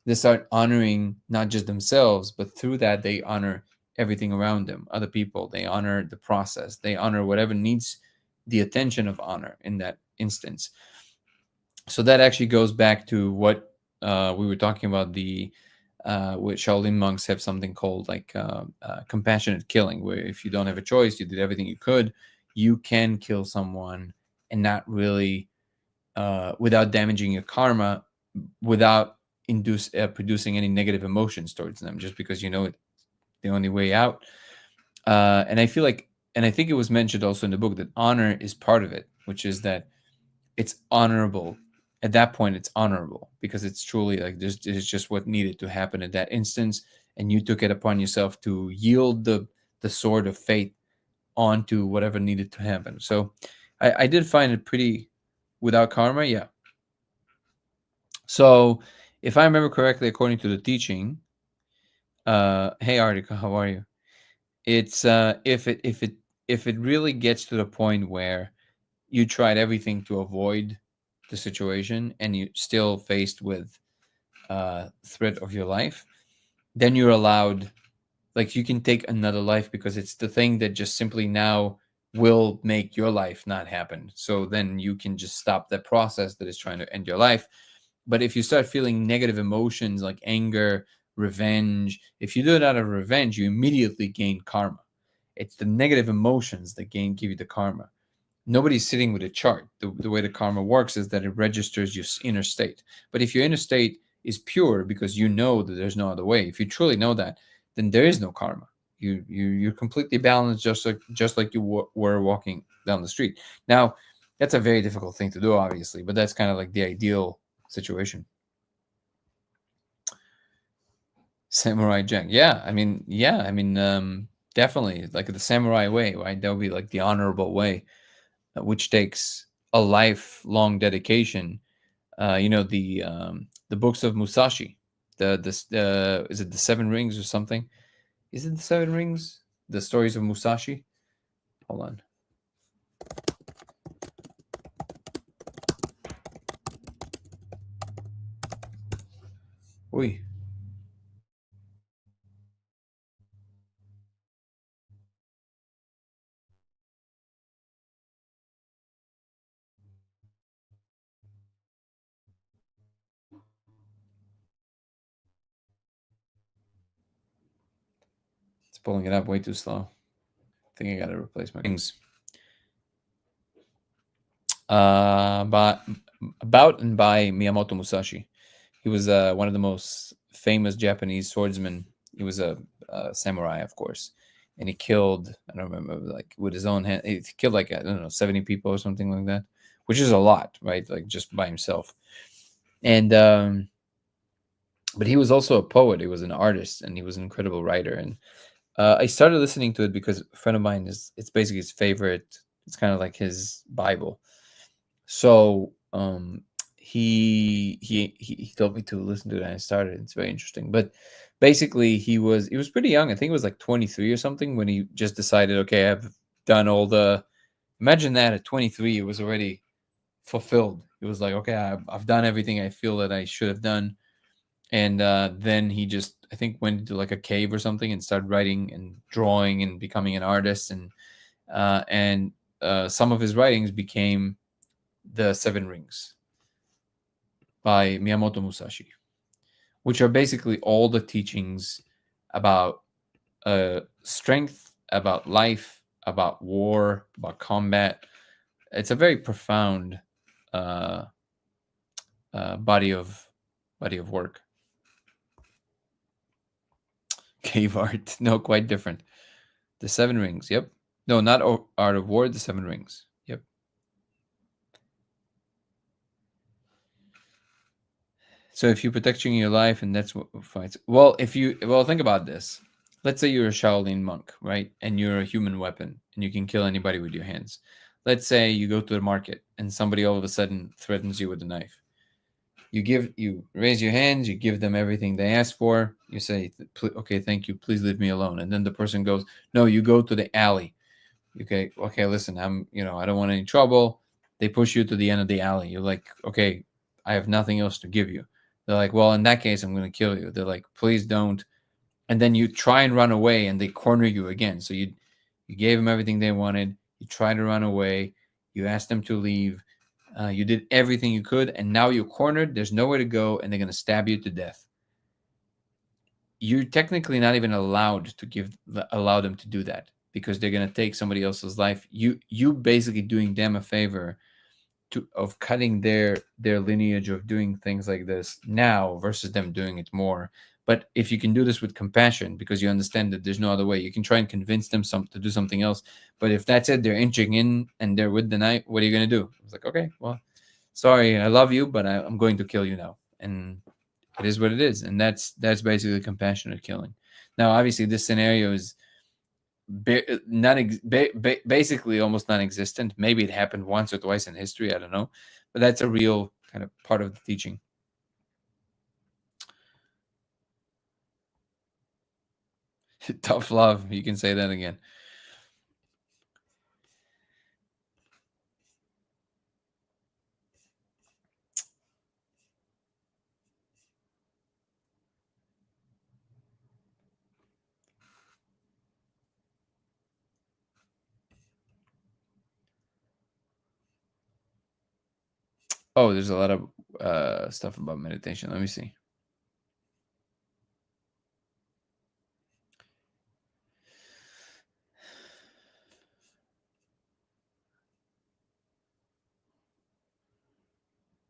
they start honoring not just themselves, but through that they honor everything around them, other people. They honor the process. They honor whatever needs the attention of honor in that instance. So that actually goes back to what we were talking about, with Shaolin monks have something called like compassionate killing, where if you don't have a choice, you did everything you could, you can kill someone and not really without damaging your karma, without producing any negative emotions towards them, just because you know it's the only way out. And I feel like, and I think it was mentioned also in the book, that honor is part of it, which is that it's honorable. At that point, it's honorable because it's truly like this is just what needed to happen at that instance, and you took it upon yourself to yield the sword of fate onto whatever needed to happen. So I did find it pretty without karma, yeah. So if I remember correctly, according to the teaching, hey Artica, how are you? It's if it really gets to the point where you tried everything to avoid the situation and you still faced with threat of your life, then you're allowed, like you can take another life because it's the thing that just simply now will make your life not happen. So then you can just stop that process that is trying to end your life. But if you start feeling negative emotions like anger, revenge, if you do it out of revenge, you immediately gain karma. It's the negative emotions that give you the karma. Nobody's sitting with a chart. The way the karma works is that it registers your inner state. But if your inner state is pure because you know that there's no other way, if you truly know that, then there is no karma. You're completely balanced, just like you were walking down the street. Now, that's a very difficult thing to do, obviously, but that's kind of like the ideal situation. Samurai Jack. Definitely like the samurai way, right? That would be like the honorable way, which takes a lifelong dedication. The books of Musashi, the is it the Seven Rings or something? Is it the Seven Rings? The stories of Musashi. Hold on. Oi. It's pulling it up way too slow. I think I got to replace my things. But about and by Miyamoto Musashi. He was one of the most famous Japanese swordsmen. He was a samurai, of course, and he killed, I don't remember, like with his own hand. He killed like, I don't know, 70 people or something like that, which is a lot, right? Like just by himself. And but he was also a poet. He was an artist, and he was an incredible writer. And I started listening to it because a friend of mine it's basically his favorite. It's kind of like his Bible. So he told me to listen to it, and I started. It's very interesting. But basically, he was pretty young. I think it was like 23 or something when he just decided, okay, I've done all the. Imagine that at 23, it was already fulfilled. It was like, okay, I've done everything I feel that I should have done. And then he just, I think, went into like a cave or something and started writing and drawing and becoming an artist. And some of his writings became the Seven Rings by Miyamoto Musashi, which are basically all the teachings about strength, about life, about war, about combat. It's a very profound uh, body of work. Cave art, no, quite different. The Seven Rings, yep. No, not Art of War. The Seven Rings, yep. So if you're protecting your life, and that's what fights. Well, think about this. Let's say you're a Shaolin monk, right? And you're a human weapon, and you can kill anybody with your hands. Let's say you go to the market, and somebody all of a sudden threatens you with a knife. You raise your hands, you give them everything they ask for. You say, "Okay, thank you. Please leave me alone." And then the person goes, "No, you go to the alley." Okay, listen, I don't want any trouble. They push you to the end of the alley. You're like, okay, I have nothing else to give you. They're like, well, in that case, I'm going to kill you. They're like, please don't. And then you try and run away, and they corner you again. So you gave them everything they wanted. You try to run away. You asked them to leave. You did everything you could, and now you're cornered. There's nowhere to go, and they're going to stab you to death. You're technically not even allowed to allow them to do that, because they're going to take somebody else's life. You basically doing them a favor of cutting their lineage of doing things like this now versus them doing it more. But if you can do this with compassion because you understand that there's no other way, you can try and convince them to do something else. But if that's it, they're inching in and they're with the knife, what are you going to do? It's like, okay, well, sorry, I love you, but I'm going to kill you now. And it is what it is. And that's basically compassionate killing. Now, obviously, this scenario is basically almost non-existent. Maybe it happened once or twice in history. I don't know, but that's a real kind of part of the teaching. Tough love. You can say that again. Oh, there's a lot of stuff about meditation. Let me see.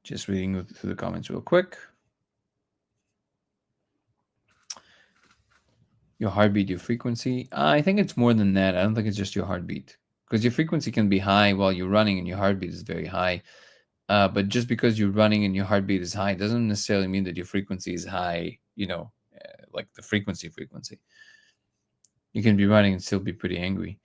Just reading through the comments real quick. Your heartbeat, your frequency. I think it's more than that. I don't think it's just your heartbeat, because your frequency can be high while you're running and your heartbeat is very high. But just because you're running and your heartbeat is high doesn't necessarily mean that your frequency is high. Like the frequency. You can be running and still be pretty angry.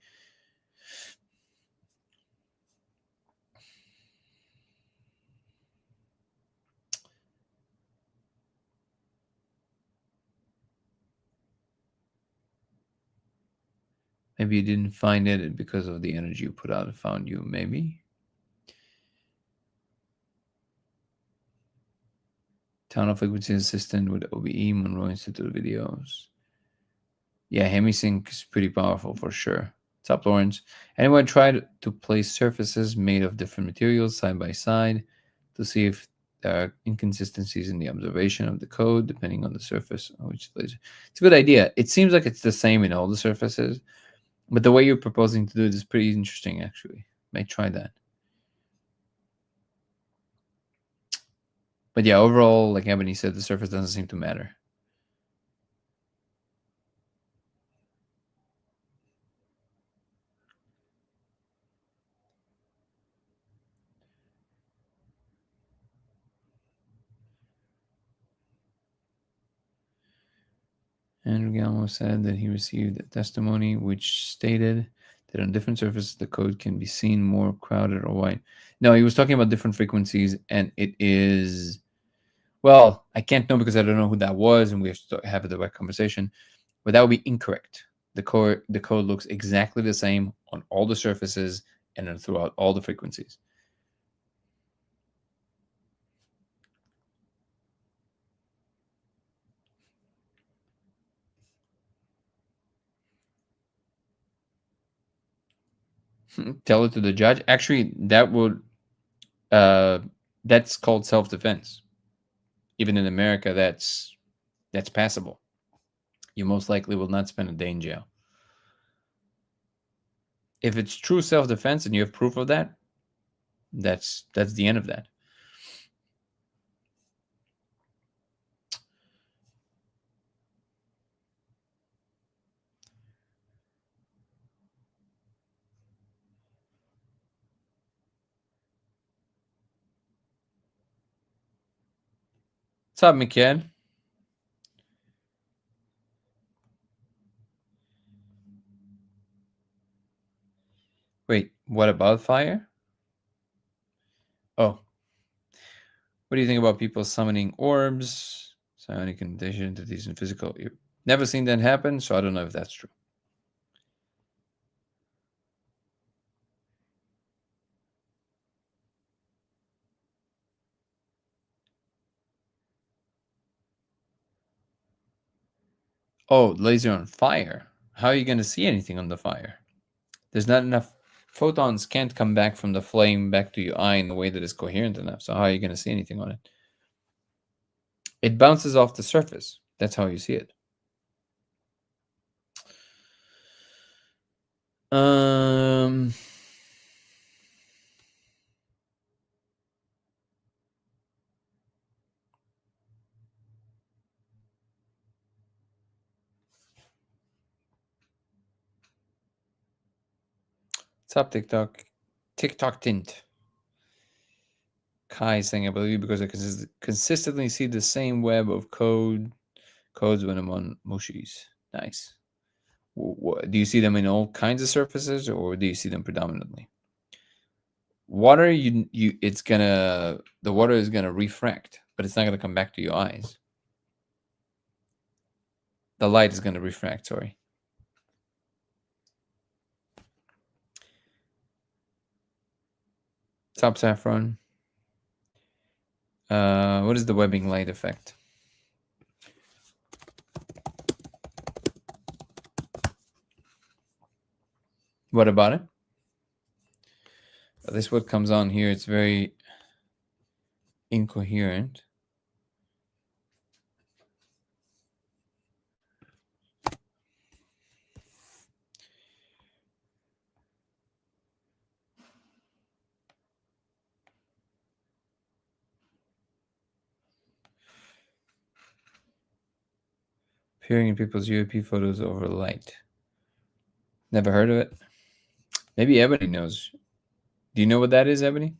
Maybe you didn't find it because of the energy you put out and found you, maybe. Tunnel frequency assistant with OBE, Monroe Institute videos. Yeah, HemiSync is pretty powerful for sure. What's up, Lawrence? Anyone tried to place surfaces made of different materials side by side to see if there are inconsistencies in the observation of the code depending on the surface on which laser? It's a good idea. It seems like it's the same in all the surfaces, but the way you're proposing to do it is pretty interesting, actually. Might try that. But yeah, overall, like Ebony said, the surface doesn't seem to matter. Andrew Galmo said that he received a testimony which stated that on different surfaces the code can be seen more crowded or white. No, he was talking about different frequencies, and it is, well, I can't know because I don't know who that was, and we have to have a direct conversation, but that would be incorrect. The code looks exactly the same on all the surfaces and then throughout all the frequencies. Tell it to the judge. Actually, that's called self-defense. Even in America, that's passable. You most likely will not spend a day in jail. If it's true self-defense and you have proof of that, that's the end of that. What's up, Michael? Wait, what about fire? Oh. What do you think about people summoning orbs, psionic condition, entities, and physical? Never seen that happen, so I don't know if that's true. Oh, laser on fire. How are you going to see anything on the fire? There's not enough photons can't come back from the flame back to your eye in a way that is coherent enough. So how are you going to see anything on it? It bounces off the surface. That's how you see it. Um What's up, TikTok? TikTok tint. Kai saying, I believe because I consistently see the same web of codes when I'm on Mushi's. Nice. Do you see them in all kinds of surfaces, or do you see them predominantly? Water, the water is gonna refract, but it's not gonna come back to your eyes. The light is gonna refract. Sorry. Top Saffron. What is the webbing light effect? What about it? This what comes on here. It's very incoherent. Appearing in people's UAP photos over light. Never heard of it. Maybe Ebony knows. Do you know what that is, Ebony?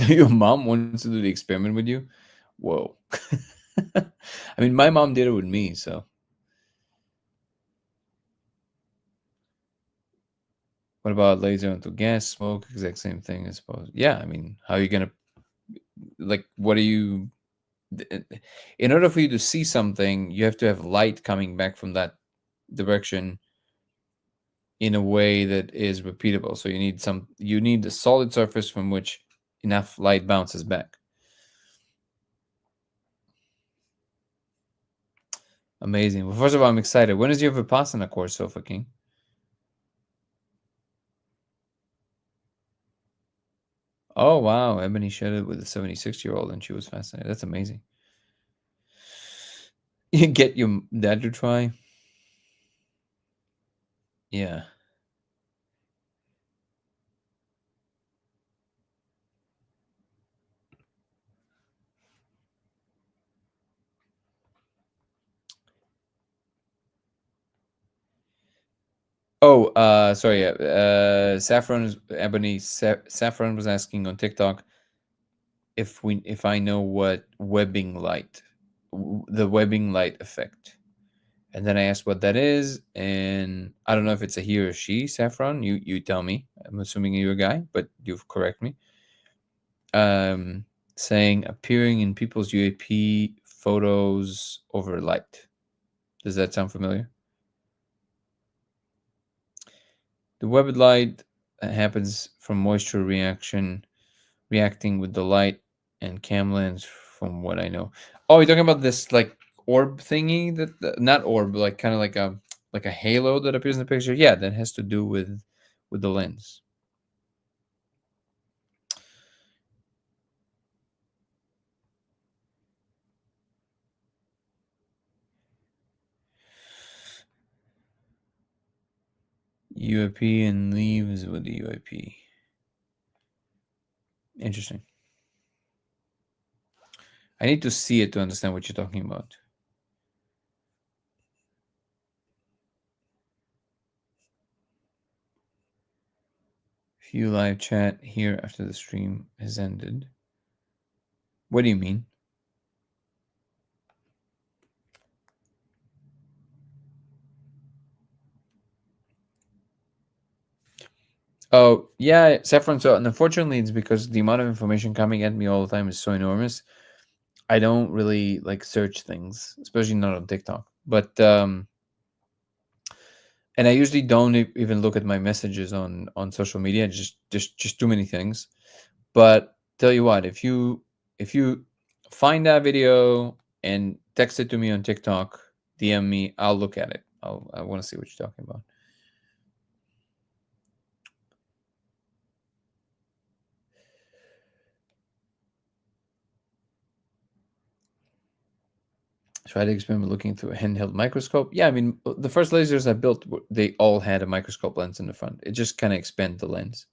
Your mom wants to do the experiment with you? Whoa. I mean, my mom did it with me, so. What about laser into gas, smoke? Exact same thing, I suppose. Yeah, I mean, how are you going to, like, what are you, in order for you to see something, you have to have light coming back from that direction in a way that is repeatable. So you need a solid surface from which enough light bounces back. Amazing. Well, first of all, I'm excited. When is your Vipassana course, Sofa King? Oh, wow. Ebony shared it with a 76-year-old and she was fascinated. That's amazing. You get your dad to try? Yeah. Oh, sorry. Saffron was asking on TikTok if I know what the webbing light effect. And then I asked what that is, and I don't know if it's a he or she, Saffron. You tell me. I'm assuming you're a guy, but you've correct me. Saying appearing in people's UAP photos over light. Does that sound familiar? The webbed light happens from moisture reacting with the light and cam lens, from what I know. Oh, you're talking about this like orb thingy not orb, like kind of like a halo that appears in the picture. Yeah, that has to do with the lens. UAP and leaves with the UAP. Interesting. I need to see it to understand what you're talking about. View live chat here after the stream has ended. What do you mean? Oh, yeah, Saffron. So, unfortunately, it's because the amount of information coming at me all the time is so enormous. I don't really like search things, especially not on TikTok. But and I usually don't even look at my messages on social media. Just too many things. But tell you what, if you find that video and text it to me on TikTok, DM me, I'll look at it. I want to see what you're talking about. Try to experiment looking through a handheld microscope. Yeah, I mean, the first lasers I built, they all had a microscope lens in the front. It just kind of expanded the lens.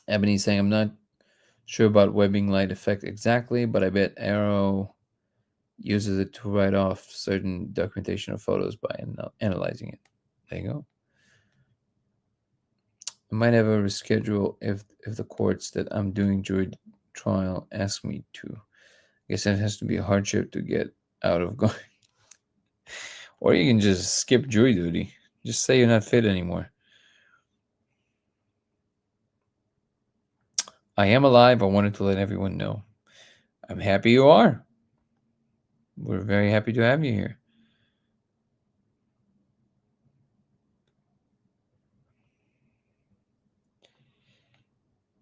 Ebony saying, I'm not sure about webbing light effect exactly, but I bet arrow uses it to write off certain documentation of photos by analyzing it. There you go. I might have a reschedule if the courts that I'm doing jury trial ask me to. I guess it has to be a hardship to get out of going. Or you can just skip jury duty. Just say you're not fit anymore. I am alive. I wanted to let everyone know. I'm happy you are. We're very happy to have you here.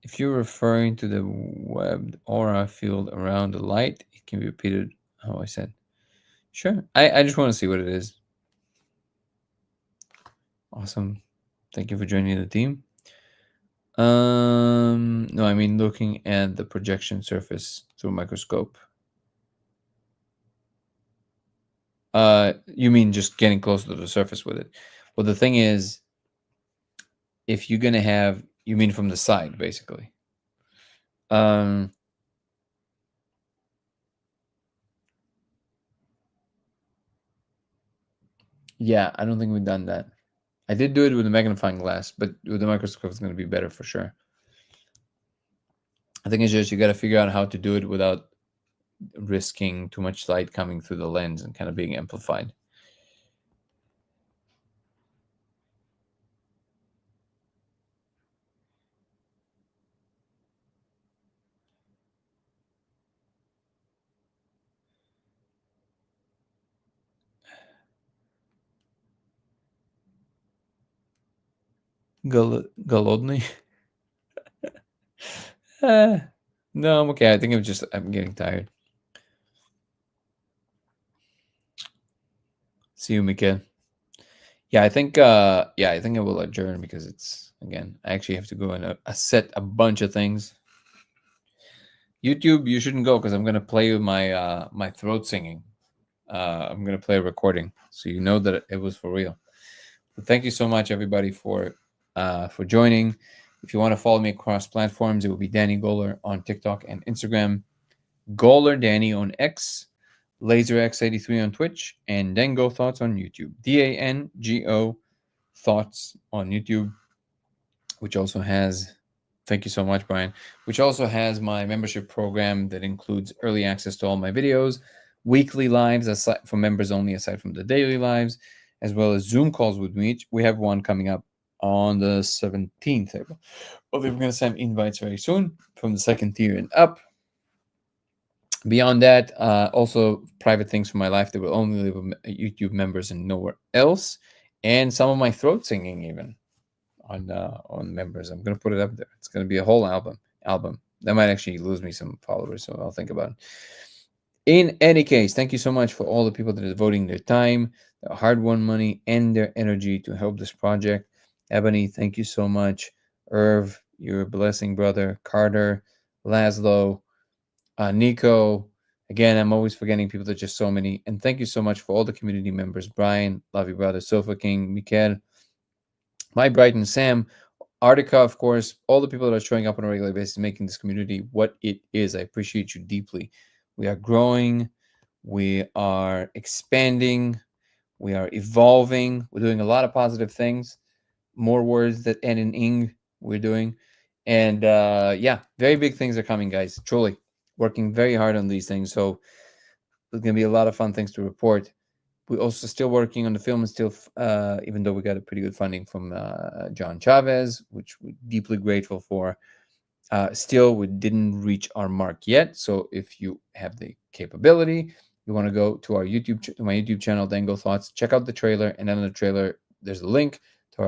If you're referring to the webbed aura field around the light, it can be repeated. How I said. Sure. I just want to see what it is. Awesome. Thank you for joining the team. No, I mean looking at the projection surface through a microscope. You mean just getting closer to the surface with it? Well, the thing is, if you're gonna have, you mean from the side, basically. Yeah, I don't think we've done that. I did do it with a magnifying glass, but with the microscope, it's going to be better for sure. I think it's just you got to figure out how to do it without risking too much light coming through the lens and kind of being amplified. Golodny? No, I'm okay. I think I'm getting tired. See you, Mikael. Yeah, I think I will adjourn because it's, again, I actually have to go and set a bunch of things. YouTube, you shouldn't go because I'm gonna play with my my throat singing. I'm gonna play a recording so you know that it was for real. But thank you so much, everybody, for joining. If you want to follow me across platforms, it will be Danny Goller on TikTok and Instagram, Goller Danny on X, LaserX83 on Twitch, and Dango Thoughts on YouTube. DANGO Thoughts on YouTube, which also has, thank you so much, Brian, which also has my membership program that includes early access to all my videos, weekly lives aside for members only, aside from the daily lives, as well as Zoom calls with me. We have one coming up on the 17th. Well, we're going to send invites very soon from the second tier and up. Beyond that, also private things from my life that will only live with YouTube members and nowhere else, and some of my throat singing even on members. I'm gonna put it up there. It's gonna be a whole album. That might actually lose me some followers, so I'll think about it. In any case, thank you so much for all the people that are devoting their time, their hard-won money, and their energy to help this project. Ebony, thank you so much. Irv, you're a blessing, brother. Carter, Laszlo, Nico. Again, I'm always forgetting people. There's just so many. And thank you so much for all the community members. Brian, love you, brother. Sofa King, Mikael, My Brighton, Sam, Artica, of course, all the people that are showing up on a regular basis, making this community what it is. I appreciate you deeply. We are growing. We are expanding. We are evolving. We're doing a lot of positive things. More words that end in ing we're doing. And yeah, very big things are coming, guys. Truly working very hard on these things. So there's going to be a lot of fun things to report. We're also still working on the film, and still, even though we got a pretty good funding from John Chavez, which we're deeply grateful for. Still, we didn't reach our mark yet. So if you have the capability, you want to go to our my YouTube channel, Dango Thoughts, check out the trailer, and then in the trailer, there's a link to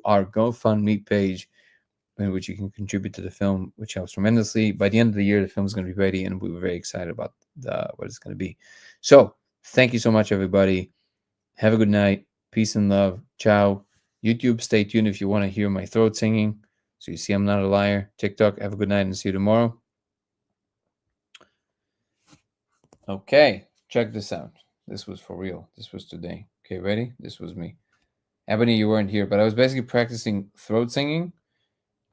our GoFundMe page, in which you can contribute to the film, which helps tremendously. By the end of the year, the film is going to be ready, and we were very excited about what it's going to be. So thank you so much, everybody. Have a good night. Peace and love. Ciao. YouTube, stay tuned if you want to hear my throat singing. So you see I'm not a liar. TikTok, have a good night and see you tomorrow. Okay, check this out. This was for real. This was today. Okay, ready? This was me. Ebony, you weren't here, but I was basically practicing throat singing,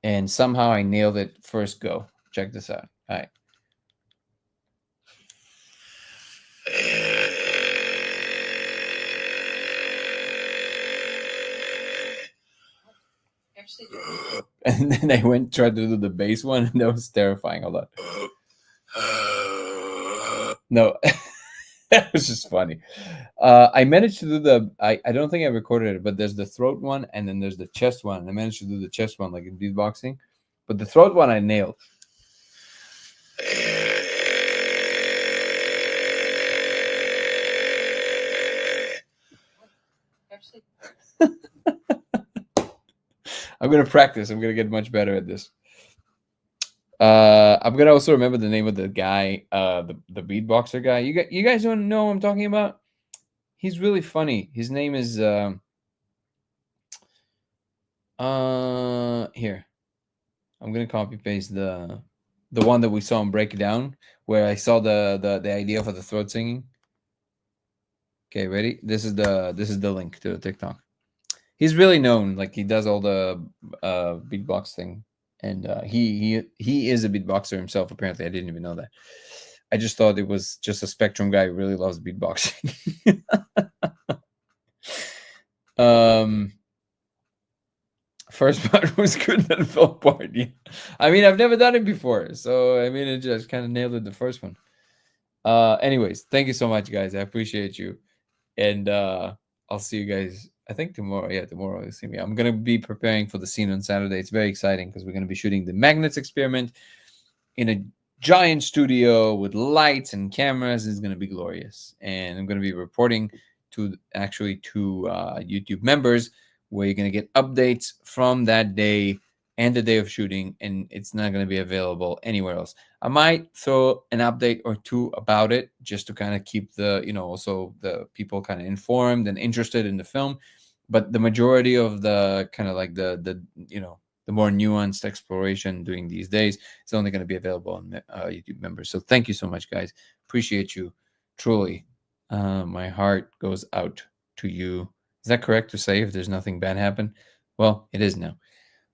and somehow I nailed it first go. Check this out. All right. actually do. And then I went tried to do the bass one, and that was terrifying. Hold on. No, that was just funny. I managed to do the. I don't think I recorded it, but there's the throat one, and then there's the chest one. I managed to do the chest one like in beatboxing, but the throat one I nailed. Actually, I'm gonna practice. I'm gonna get much better at this. I'm gonna also remember the name of the guy, the beatboxer guy. You guys don't know what I'm talking about? He's really funny. His name is here. I'm gonna copy paste the one that we saw him break down, where I saw the idea for the throat singing. Okay, ready? This is the link to the TikTok. He's really known. Like he does all the beatbox thing, and he is a beatboxer himself. Apparently, I didn't even know that. I just thought it was just a Spectrum guy who really loves beatboxing. First part was good, then fell apart. Yeah. I mean, I've never done it before, so I mean, it just kind of nailed it the first one. Anyways, thank you so much, guys. I appreciate you, and I'll see you guys. I think tomorrow. Yeah, tomorrow you'll see me. I'm gonna be preparing for the scene on Saturday. It's very exciting because we're gonna be shooting the Magnets experiment in a giant studio with lights and cameras. It's gonna be glorious, and I'm gonna be reporting to YouTube members, where you're going to get updates from that day and the day of shooting, and it's not going to be available anywhere else. I might throw an update or two about it just to kind of keep also the people kind of informed and interested in the film. But the majority of the kind of like the more nuanced exploration during these days is only going to be available on YouTube members. So thank you so much, guys. Appreciate you truly. My heart goes out to you. Is that correct to say if there's nothing bad happen? Well, it is now.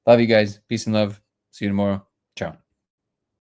Love you guys. Peace and love. See you tomorrow. Ciao.